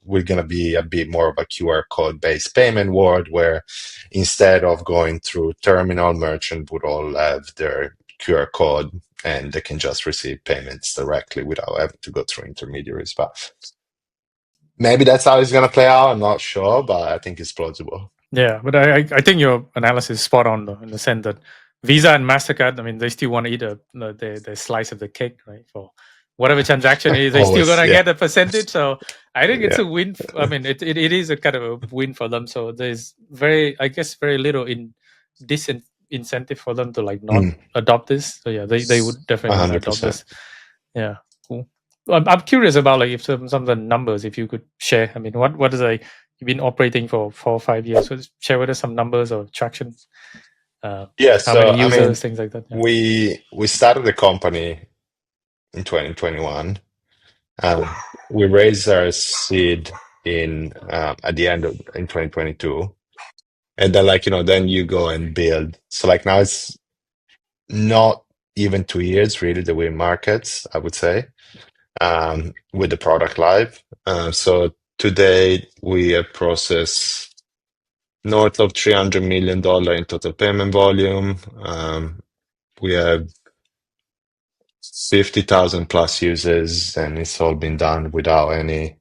we're going to be a bit more of a QR code based payment world where instead of going through terminal, merchant would all have their QR code and they can just receive payments directly without having to go through intermediaries. But maybe that's how it's going to play out. I'm not sure, but I think it's plausible. yeah. But I think your analysis is spot on though, in the sense that Visa and Mastercard, I mean, they still want to eat the slice of the cake, right? For whatever transaction it is, they still Always, gonna yeah, get a percentage. So I think it's yeah. a win. I mean, it is a kind of a win for them. So there's I guess, very little in incentive for them to like not Mm, adopt this. So yeah, they would definitely want to adopt 100%. this. Yeah, cool. Well, I'm curious about like if some of the numbers, if you could share. I mean, what is like you've been operating for 4 or 5 years, so just share with us some numbers or traction, uh, Yeah, how many so I users, mean, things like that. Yeah. we started the company in 2021. Um, we raised our seed. in at the end of in 2022, and then like then you go and build. So like now it's not even 2 years really that we're in markets, I would say, with the product live. So today we have processed north of $300 million in total payment volume. We have 50,000 plus users, and it's all been done without any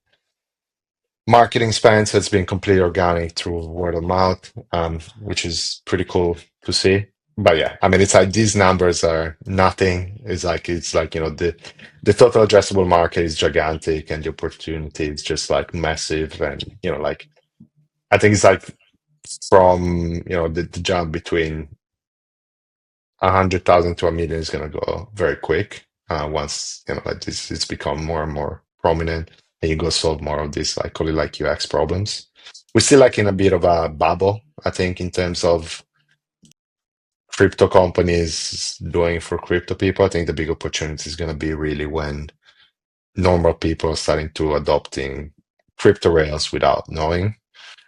marketing spends. It's been completely organic through word of mouth, which is pretty cool to see. But yeah, I mean, it's like these numbers are nothing. It's like the total addressable market is gigantic, and the opportunity is just like massive. And like I think it's like from the jump between 100,000 to a million is gonna go very quick. Once like this, it's become more and more prominent, and you go solve more of these like call it like UX problems. We're still like in a bit of a bubble, I think, in terms of crypto companies doing for crypto people. I think the big opportunity is gonna be really when normal people are starting to adopting crypto rails without knowing.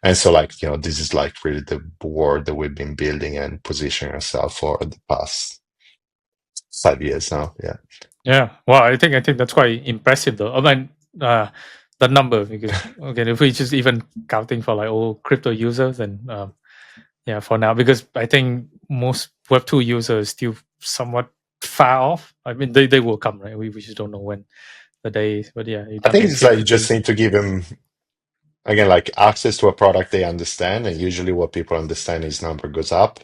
And so like this is like really the world that we've been building and positioning ourselves for the past 5 years now. Yeah. Yeah. Well, I think that's quite impressive though. I mean, that number, because again, if we just even counting for like all crypto users, and yeah, for now, because I think most Web2 users still somewhat far off. I mean, they will come, right? We just don't know when the day is. But yeah, you I think jumping it's like you ship just to need to give them again like access to a product they understand, and usually what people understand is number goes up.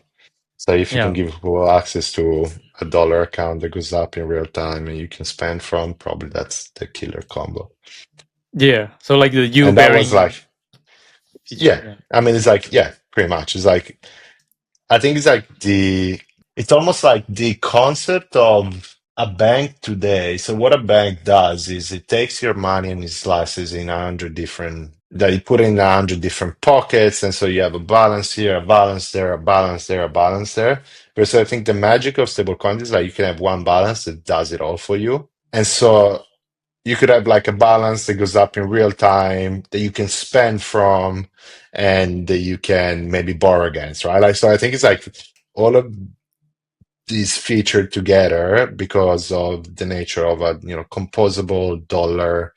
So if you can yeah, give people access to a dollar account that goes up in real time and you can spend from, probably that's the killer combo. yeah. So like the you And that was bearing like, feature. yeah, Yeah, I mean, it's like, yeah, pretty much. It's like, I think it's like it's almost like the concept of a bank today. So what a bank does is it takes your money and it slices in 100 different, that you put in 100 different pockets. And so you have a balance here, a balance there, a balance there, a balance there. But so I think the magic of stablecoins is like you can have one balance that does it all for you. And so you could have like a balance that goes up in real time that you can spend from and that you can maybe borrow against, right? Like, so I think it's like all of these featured together because of the nature of a composable dollar,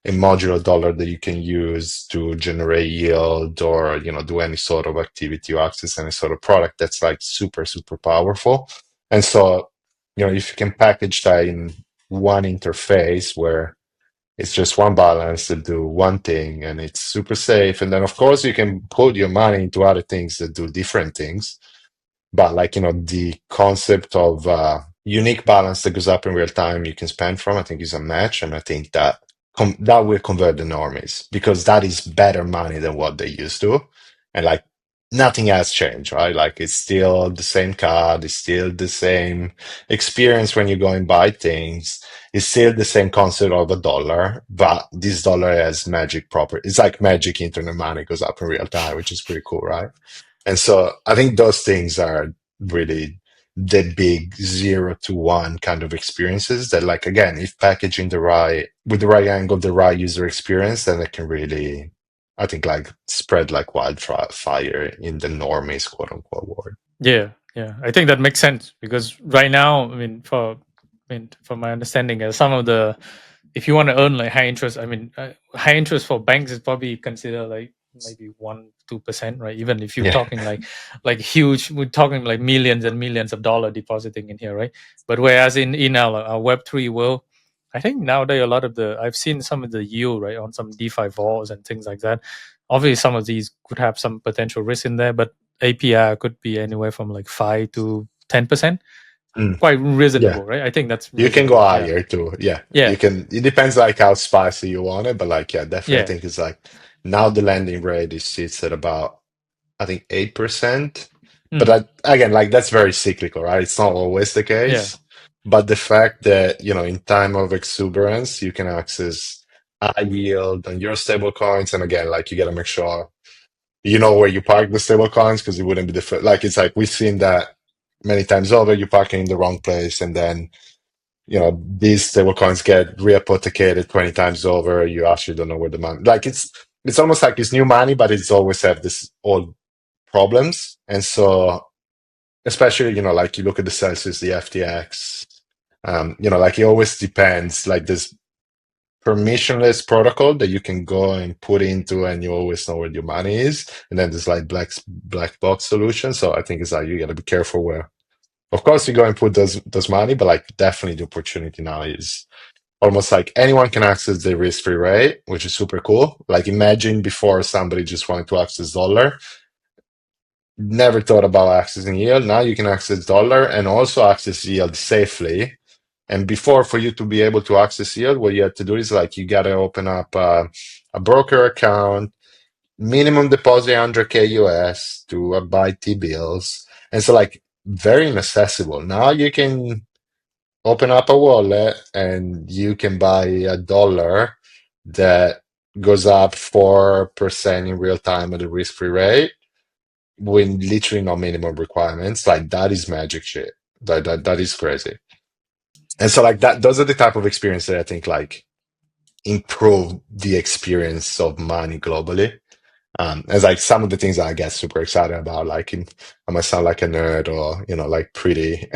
a modular dollar that you can use to generate yield or do any sort of activity or access any sort of product that's like super super powerful. And so if you can package that in one interface where it's just one balance to do one thing and it's super safe. And then, of course, you can put your money into other things that do different things. But, like, the concept of unique balance that goes up in real time you can spend from, I think is a match. And I think that that will convert the normies because that is better money than what they used to. And, like, nothing has changed, right? Like, it's still the same card, it's still the same experience when you go and buy things. It's still the same concept of a dollar, but this dollar has magic property. It's like magic internet money goes up in real time, which is pretty cool, right? And so I think those things are really the big 0 to 1 kind of experiences that, like, again, if packaging the right with the right angle, the right user experience, then it can really, I think, like spread like wildfire in the normies, quote unquote, world. yeah, yeah. I think that makes sense because right now, I mean, from my understanding, some of the, if you want to earn like high interest, I mean, high interest for banks is probably considered like maybe 1-2%, right? Even if you're Yeah. talking like huge, we're talking like millions and millions of dollar depositing in here, right? But whereas in our Web3 world, I think nowadays a lot of the, I've seen some of the yield, right, on some DeFi vaults and things like that. Obviously, some of these could have some potential risk in there, but APR could be anywhere from like 5 to 10%. Mm. Quite Yeah. reasonable, right? I think that's You can go reasonable. Yeah, higher too. Yeah. You yeah, can, it depends like how spicy you want it, but like, yeah, definitely I yeah. think it's like now the landing rate is sits at about I think 8%. But Mm, again, like that's very cyclical, right? It's not always the yeah, case. But the fact that, in time of exuberance, you can access high yield on your stable coins. And again, like you got to make sure you know where you park the stable coins because it wouldn't be the first. Like it's like we've seen that many times over. You're parking in the wrong place, and then these stable coins get rehypothecated 20 times over. You actually don't know where the money. Like it's almost like it's new money, but it's always have this old problems. And so, especially, like you look at the Celsius, the FTX, like it always depends. Like this permissionless protocol that you can go and put into, and you always know where your money is. And then there's like black box solution. So I think it's like you got to be careful where. Of course, you go and put those money, but like definitely the opportunity now is almost like anyone can access the risk-free rate, which is super cool. Like imagine before somebody just wanted to access dollar, never thought about accessing yield. Now you can access dollar and also access yield safely. And before, for you to be able to access yield, what you have to do is like you got to open up a broker account, minimum deposit 100K US to buy T bills. And so like very inaccessible. Now you can open up a wallet and you can buy a dollar that goes up 4% in real time at the risk-free rate with literally no minimum requirements. Like that is magic shit. That is crazy. And so like that, those are the type of experience that I think like improve the experience of money globally. As like some of the things that I get super excited about, like I might sound like a nerd or like pretty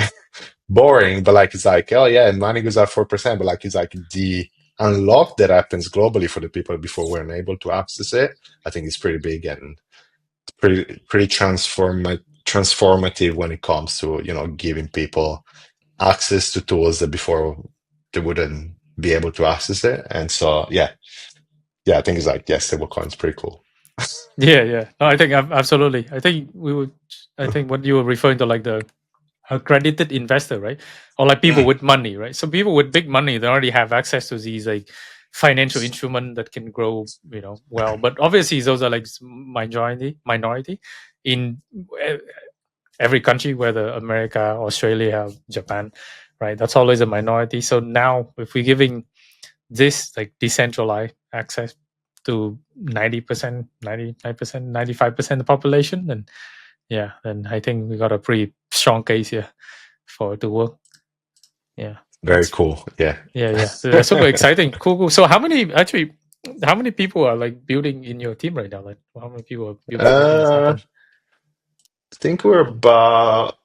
boring, but like it's like, oh yeah, money goes up 4%, but like it's like the unlock that happens globally for the people before we're unable to access it. I think it's pretty big and pretty transformative when it comes to giving people access to tools that before they wouldn't be able to access it. And so yeah, I think it's like stablecoin's pretty cool. Yeah, yeah. No, I think absolutely. I think we would. I think what you were referring to, like the accredited investor, right? Or like people Mm, with money, right? So people with big money, they already have access to these like financial instrument that can grow, well. But obviously, those are like minority in e- every country, whether America, Australia, Japan, right? That's always a minority. So now, if we're giving this like decentralized access to 90%, 99%, 95% of the population, then yeah, then I think we got a pretty strong case here for it to work. Yeah, very that's cool. Yeah. yeah. That's super exciting. Cool. So how many people are like building in your team right now? Like how many people are building money or I something? think we're about,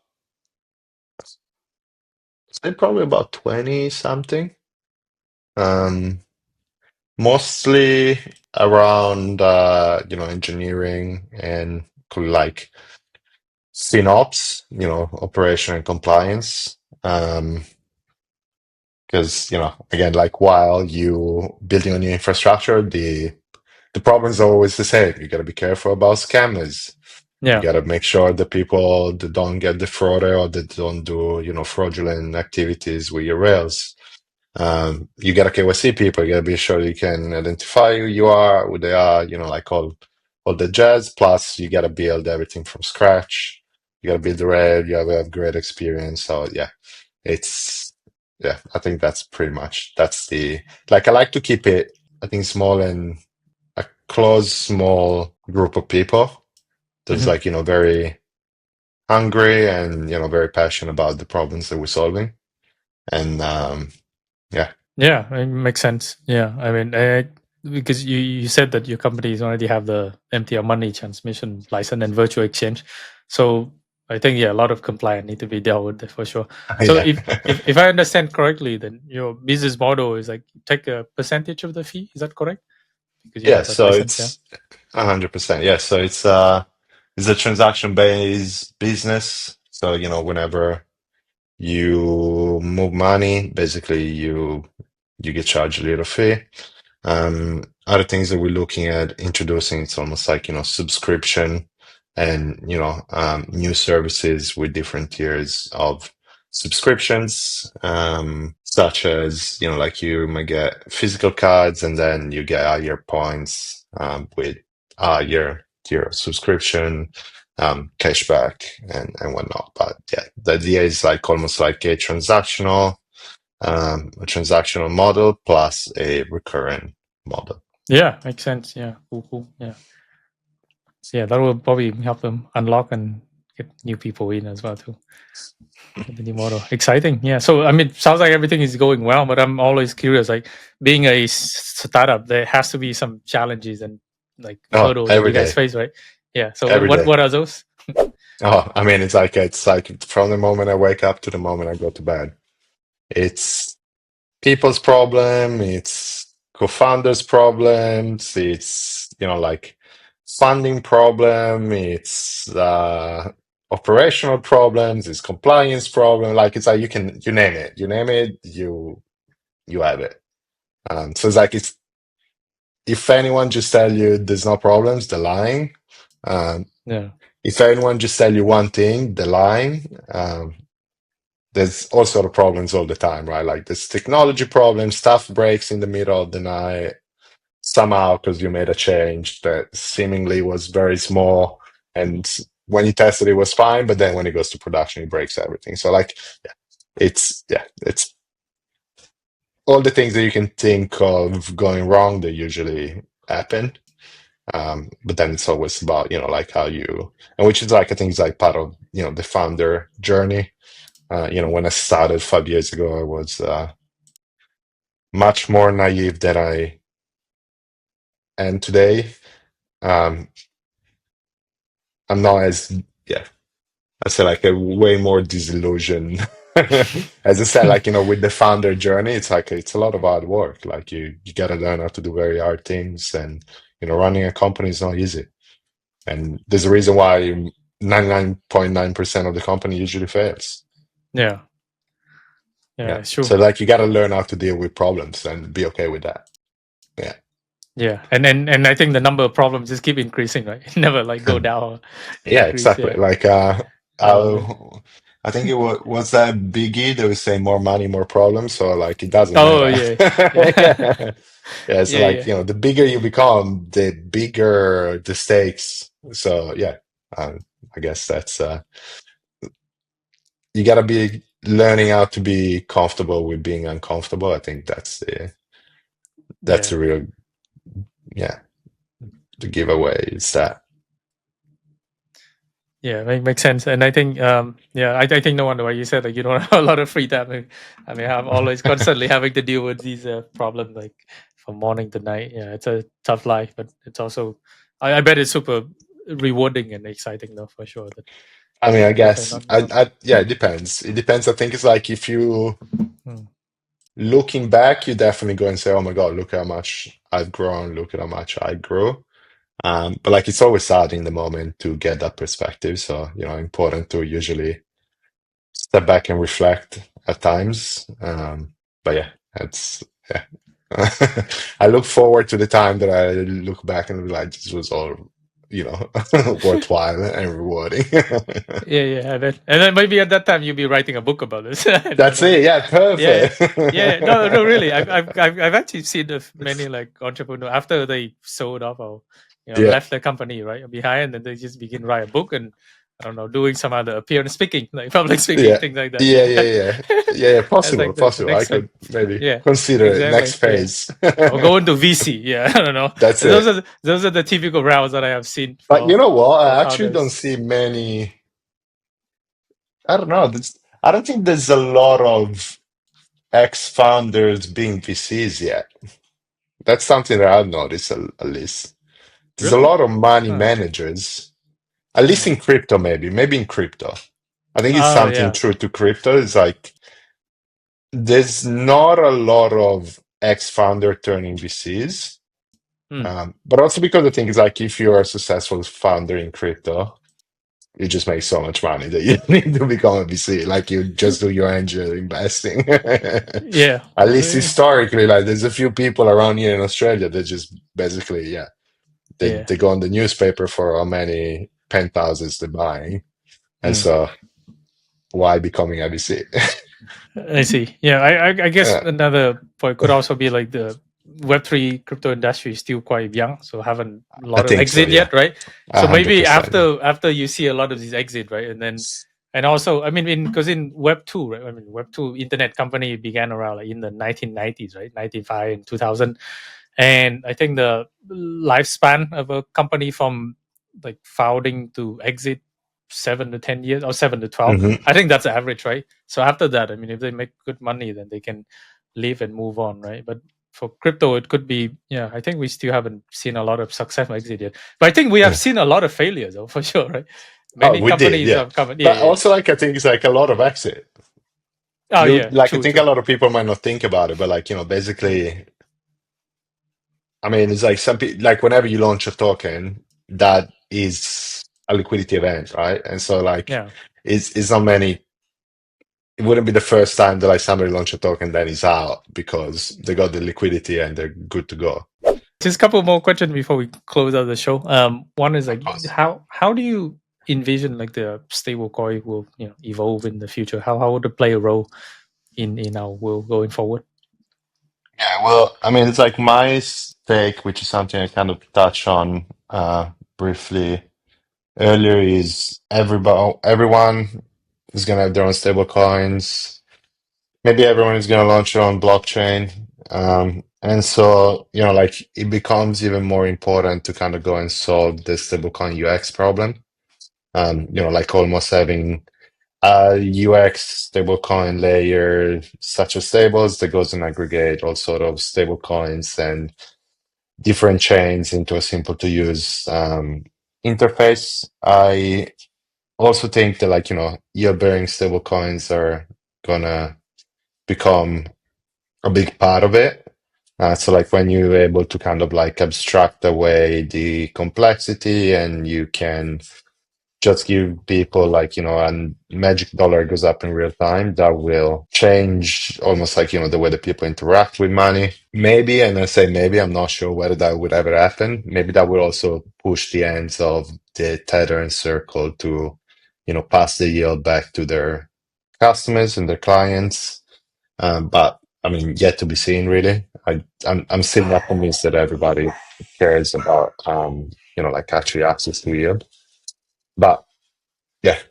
say probably about 20 something. Um, Mostly around engineering and like FinOps, operation and compliance. Because again, like while you building on your infrastructure, the problems are always the same. You got to be careful about scammers. You Yeah, got to make sure the people that don't get defrauded or that don't do fraudulent activities with your rails. You got to KYC people. You got to be sure you can identify who you are, who they are. Like all the jazz. Plus, you got to build everything from scratch. You got to build the rail. You have to have great experience. So yeah, it's I think that's the like. I like to keep it, I think, small and a close, small group of people that's hmm like very hungry and very passionate about the problems that we're solving. And yeah. yeah, it makes sense. Yeah, I mean, because you said that your companies already have the MTR money transmission license and virtual exchange, so I think yeah, a lot of compliance need to be dealt with for sure. So Yeah. if I understand correctly, then your business model is like you take a percentage of the fee. Is that correct? Because you Yeah, have that so license, yeah. it's 100%. Yeah, so it's a transaction-based business. So, whenever you move money, basically you get charged a little fee. Other things that we're looking at introducing, it's almost like, subscription and, new services with different tiers of subscriptions, such as, like you might get physical cards and then you get higher points, with higher tier of subscription, cashback and whatnot. But yeah, the idea is like almost like a transactional model plus a recurring model. Yeah, makes sense. Yeah, cool. Yeah, so yeah, that will probably help them unlock and get new people in as well too. With the new model, exciting. Yeah. So I mean, sounds like everything is going well, but I'm always curious. Like being a startup, there has to be some challenges and like Oh, hurdle that every you guys day, face, right? Yeah. So every what day. are those? Oh, I mean, it's like from the moment I wake up to the moment I go to bed. It's people's problem, it's co-founders' problems, it's like funding problem, it's operational problems, it's compliance problem. Like it's like you name it, you have it. So it's like it's if anyone just tell you there's no problems, they're lying. Um, Yeah. if anyone just tell you one thing, they're lying. There's all sort of problems all the time, right? Like there's technology problems, stuff breaks in the middle of the night somehow because you made a change that seemingly was very small, and when you tested it was fine, but then when it goes to production, it breaks everything. So like, it's all the things that you can think of going wrong that usually happen. But then it's always about like how you, and which is like I think is like part of the founder journey. When I started 5 years ago, I was much more naive than I am today. Um, I'm not as, yeah, I say like a way more disillusioned. As I said, like, with the founder journey, it's like it's a lot of hard work. Like you gotta learn how to do very hard things, and running a company is not easy. And there's a reason why 99.9% of the company usually fails. Yeah. Yeah. Yeah. It's true. So like you gotta learn how to deal with problems and be okay with that. Yeah. Yeah. And I think the number of problems just keep increasing, right? Never like go down or Yeah, decrease. exactly. Yeah. Like I love it. I think it was that Biggie that was saying more money, more problems. So like it doesn't Oh matter. yeah. Yeah. Yeah. Yeah, so Yeah. like, Yeah. the bigger you become, the bigger the stakes. So yeah, I guess that's you gotta be learning how to be comfortable with being uncomfortable. I think that's Yeah. the real, yeah, the giveaway is that. Yeah, makes sense. And I think, yeah, I think no wonder why you said like you don't have a lot of free time. I mean, I'm always constantly having to deal with these problems like from morning to night. Yeah, it's a tough life, but it's also, I bet it's super rewarding and exciting though for sure. That I mean, I definitely guess not. yeah, it depends. It depends. I think it's like if you Hmm. looking back, you definitely go and say, "Oh my God, look how much I've grown! Look at how much I grew." But like, it's always sad in the moment to get that perspective. So important to usually step back and reflect at times. But yeah, it's yeah. I look forward to the time that I look back and be like, this was all, worthwhile and rewarding. Yeah, yeah, and then maybe at that time you'll be writing a book about this. I don't That's know. it. Yeah, Yeah, perfect. yeah. No, no, really. I've actually seen many like entrepreneurs after they sold off or Yeah, left the company right behind, and then they just begin write a book and I don't know doing some other appearance speaking like public speaking yeah, things like that. yeah, Yeah, yeah, yeah, yeah, yeah. that's Possible, like the possible. I next like could maybe yeah, consider it next exactly, yeah. phase. Or go into VC. Yeah, I don't know. That's Those it. are the typical routes that I have seen But you for know what? I actually don't founders. see many. I don't know. I don't think there's a lot of ex-founders being VCs yet. That's something that I've noticed at least. There's a Really? lot of money Huh. managers, at least Yeah. in crypto, maybe in crypto. I think it's Oh something yeah. true to crypto. It's like there's not a lot of ex-founder turning VCs. Hmm. But also because I think it's like if you're a successful founder in crypto, you just make so much money that you don't need to become a VC. Like you just do your angel investing. Yeah. At least historically, like there's a few people around here in Australia that just basically, yeah, Yeah. they go on the newspaper for how many penthouses they're buying. And Hmm. so why becoming a VC? I see. Yeah, I guess Yeah, another point could also be like the Web3 crypto industry is still quite young, so haven't a I lot of think so, exit yeah. yet, right? So maybe 100%, yeah. after you see a lot of these exit, right, and also I mean, because in Web2, right? I mean, Web2 internet company began around like in the 1990s, right, 95 and 2000, and I think the lifespan of a company from like founding to exit 7 to 10 years or 7 to 12. Hmm. I think that's the average, right? So after that, I mean, if they make good money, then they can leave and move on, right? But for crypto, it could be, yeah, I think we still haven't seen a lot of successful exit yet. But I think we have Yeah. seen a lot of failures, though, for sure, right? Oh, Many we did, companies yeah. have come. Yeah, But yeah, yeah. also, like, I think it's like a lot of exit. Oh, You yeah, like, I true, think a true. lot of people might not think about it, but like, basically, I mean, it's like some people, like, whenever you launch a token, that is a liquidity event, right? And so, like, Yeah. it's not many. It wouldn't be the first time that like somebody launch a token then is out because they got the liquidity and they're good to go. Just a couple more questions before we close out the show. One is Of like, course. how do you envision like the stable coin will evolve in the future? How would it play a role in our world going forward? Yeah, well, I mean, it's like my stake, which is something I kind of touched on briefly earlier, is everyone is gonna have their own stable coins. Maybe everyone is gonna launch their own blockchain. And so, like it becomes even more important to kind of go and solve the stablecoin UX problem. Like almost having a UX stablecoin layer such as Stables that goes and aggregate all sort of stablecoins and different chains into a simple to use interface. I also think that like, yield bearing stablecoins are gonna become a big part of it. So like when you're able to kind of like abstract away the complexity and you can just give people like, a magic dollar goes up in real time, that will change almost like, the way that people interact with money. Maybe, and I say maybe, I'm not sure whether that would ever happen. Maybe that will also push the ends of the Tether and Circle to, pass the yield back to their customers and their clients. But I mean, yet to be seen, really. I'm still not convinced that everybody cares about, like actually access to yield. But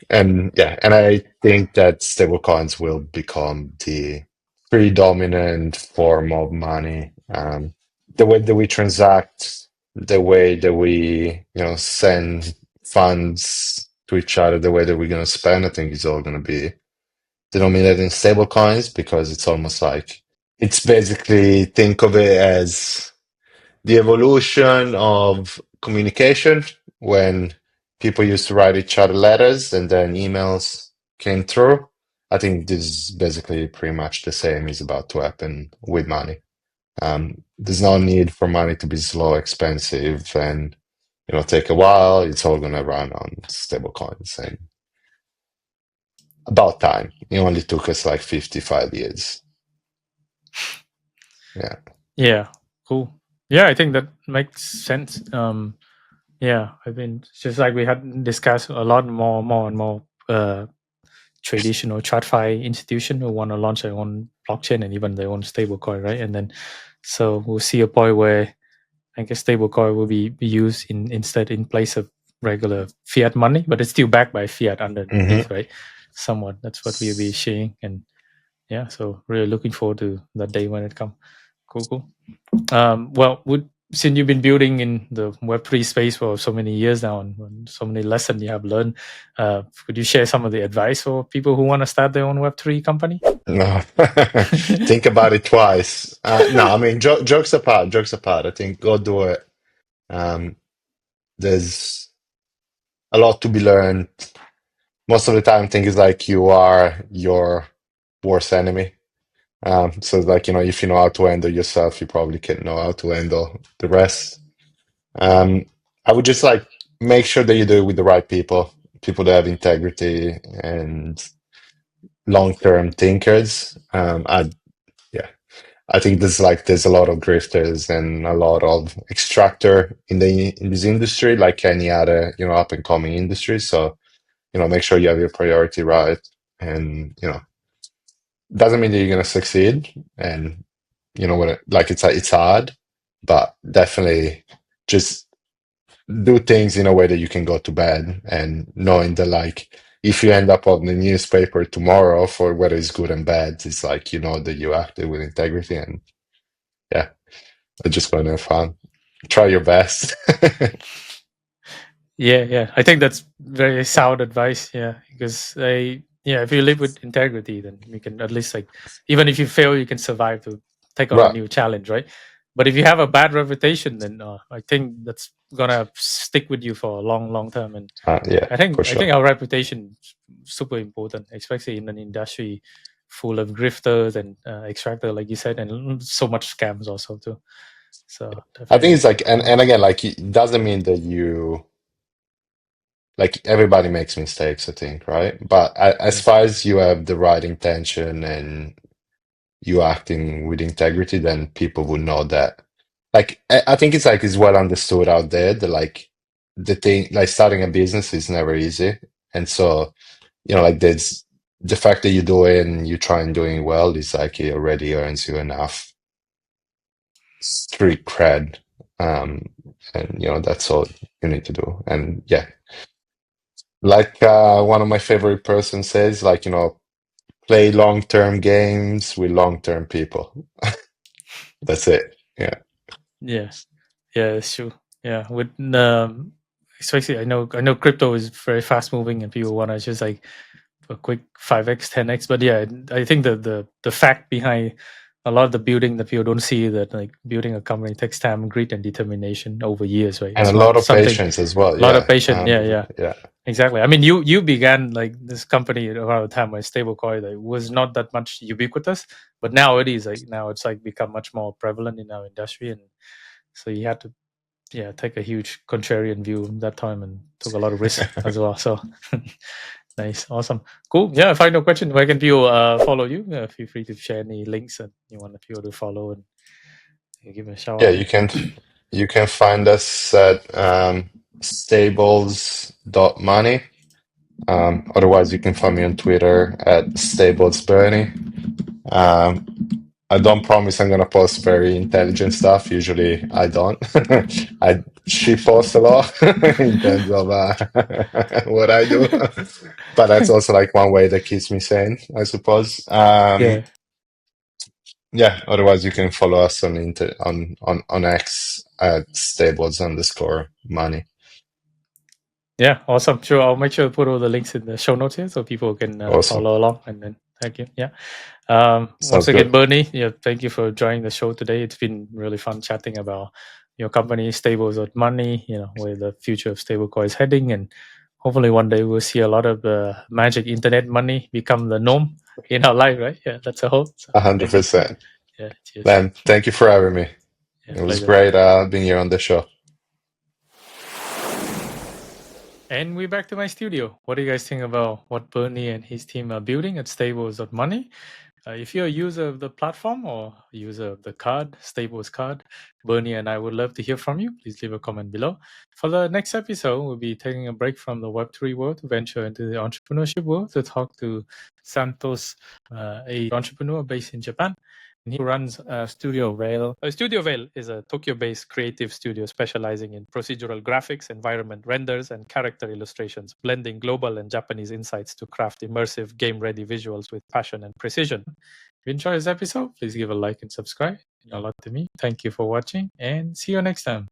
and I think that stablecoins will become the predominant form of money. The way that we transact, the way that we, send funds to each other, the way that we're going to spend, I think is all going to be denominated in stablecoins because it's almost like it's basically think of it as the evolution of communication when people used to write each other letters and then emails came through. I think this is basically pretty much the same is about to happen with money. There's no need for money to be slow, expensive, and take a while. It's all going to run on stable coins, and about time. It only took us like 55 years. Yeah. Yeah, cool. Yeah, I think that makes sense. Yeah, I mean, it's just like we had discussed a lot more and more traditional TradFi institution who want to launch their own blockchain and even their own stablecoin, right? And then so we'll see a point where I guess stablecoin will be used instead in place of regular fiat money, but it's still backed by fiat underneath, Hmm. right? Somewhat. That's what we'll be seeing, and yeah, so really looking forward to that day when it comes. Cool, cool. Well, since you've been building in the Web3 space for so many years now and so many lessons you have learned, could you share some of the advice for people who want to start their own Web3 company? No, think about it twice. No, I mean, jokes apart, jokes apart. I think go do it. Um, there's a lot to be learned. Most of the time, I think it's like you are your worst enemy. So it's like, if you know how to handle yourself, you probably can know how to handle the rest. Um, I would just like make sure that you do it with the right people that have integrity and long-term thinkers. Yeah, I think there's a lot of grifters and a lot of extractor in this industry, like any other up and coming industry. So make sure you have your priority right, and doesn't mean that you're gonna succeed. And what like it's hard, but definitely just do things in a way that you can go to bed and knowing that like if you end up on the newspaper tomorrow for whether it's good and bad, it's like that you acted with integrity and yeah. Just going to have fun. Try your best. Yeah, yeah. I think that's very sound advice. Yeah, because if you live with integrity, then you can at least like even if you fail, you can survive to take on a Right. new challenge, right? But if you have a bad reputation, then I think that's gonna stick with you for a long term. And Yeah, I think for sure. our reputation is super important, especially in an industry full of grifters and extractor, like you said, and so much scams also too. So I think it's definitely, like, and again, like it doesn't mean that you like everybody makes mistakes, I think, right? But as yes, far as you have the right intention and you acting with integrity, then people will know that. Like, I think it's like it's well understood out there that like the thing, like starting a business is never easy. And so, like there's the fact that you do it and you try and doing well is like it already earns you enough street cred. Um, and that's all you need to do. And yeah, like one of my favorite person says, like, play long-term games with long-term people. That's it. Yeah. yeah, it's true. Yeah, with especially I know crypto is very fast moving and people want to just like a quick 5x 10x, but yeah, I think the fact behind a lot of the building that people don't see, that like building a company takes time, grit, and determination over years, right? And a It's lot not of something, patience as well. a lot of Yeah. patience. Yeah, Yeah. exactly. I mean, you began like this company around the time when stablecoin like, was not that much ubiquitous, but now it is. Like now it's like become much more prevalent in our industry, and so you had to take a huge contrarian view that time and took a lot of risk as well. So nice, awesome, cool. Yeah, final question: where can people follow you? Feel free to share any links that you want people to follow and give a shout Yeah, out. you can find us at Stables.money. Otherwise, you can find me on Twitter at Stables.money. Um, I don't promise I'm gonna post very intelligent stuff. Usually, I don't. She posts a lot in terms of what I do, but that's also like one way that keeps me sane, I suppose. Yeah. Yeah. Otherwise, you can follow us on X at Stables_money. Yeah, awesome. Sure, I'll make sure to put all the links in the show notes here so people can Awesome. follow along. And then thank you. Yeah. Once Sounds again, good. Bernie, thank you for joining the show today. It's been really fun chatting about your company, Stables.money, where the future of stablecoin is heading, and hopefully one day we'll see a lot of magic internet money become the norm in our life, right? Yeah, that's a hope. So thank you. 100%. Yeah, cheers. Man, thank you for having me. Yeah, It was pleasure. great being here on the show. And we're back to my studio. What do you guys think about what Bernie and his team are building at Stables.money? If you're a user of the platform or a user of the card, Stables card, Bernie and I would love to hear from you. Please leave a comment below. For the next episode, we'll be taking a break from the Web3 world to venture into the entrepreneurship world to talk to Santos, a entrepreneur based in Japan. And he runs Studio Vale. Studio Vale is a Tokyo-based creative studio specializing in procedural graphics, environment renders, and character illustrations, blending global and Japanese insights to craft immersive, game-ready visuals with passion and precision. If you enjoyed this episode, please give a like and subscribe. It means a lot to me. Thank you for watching, and see you next time.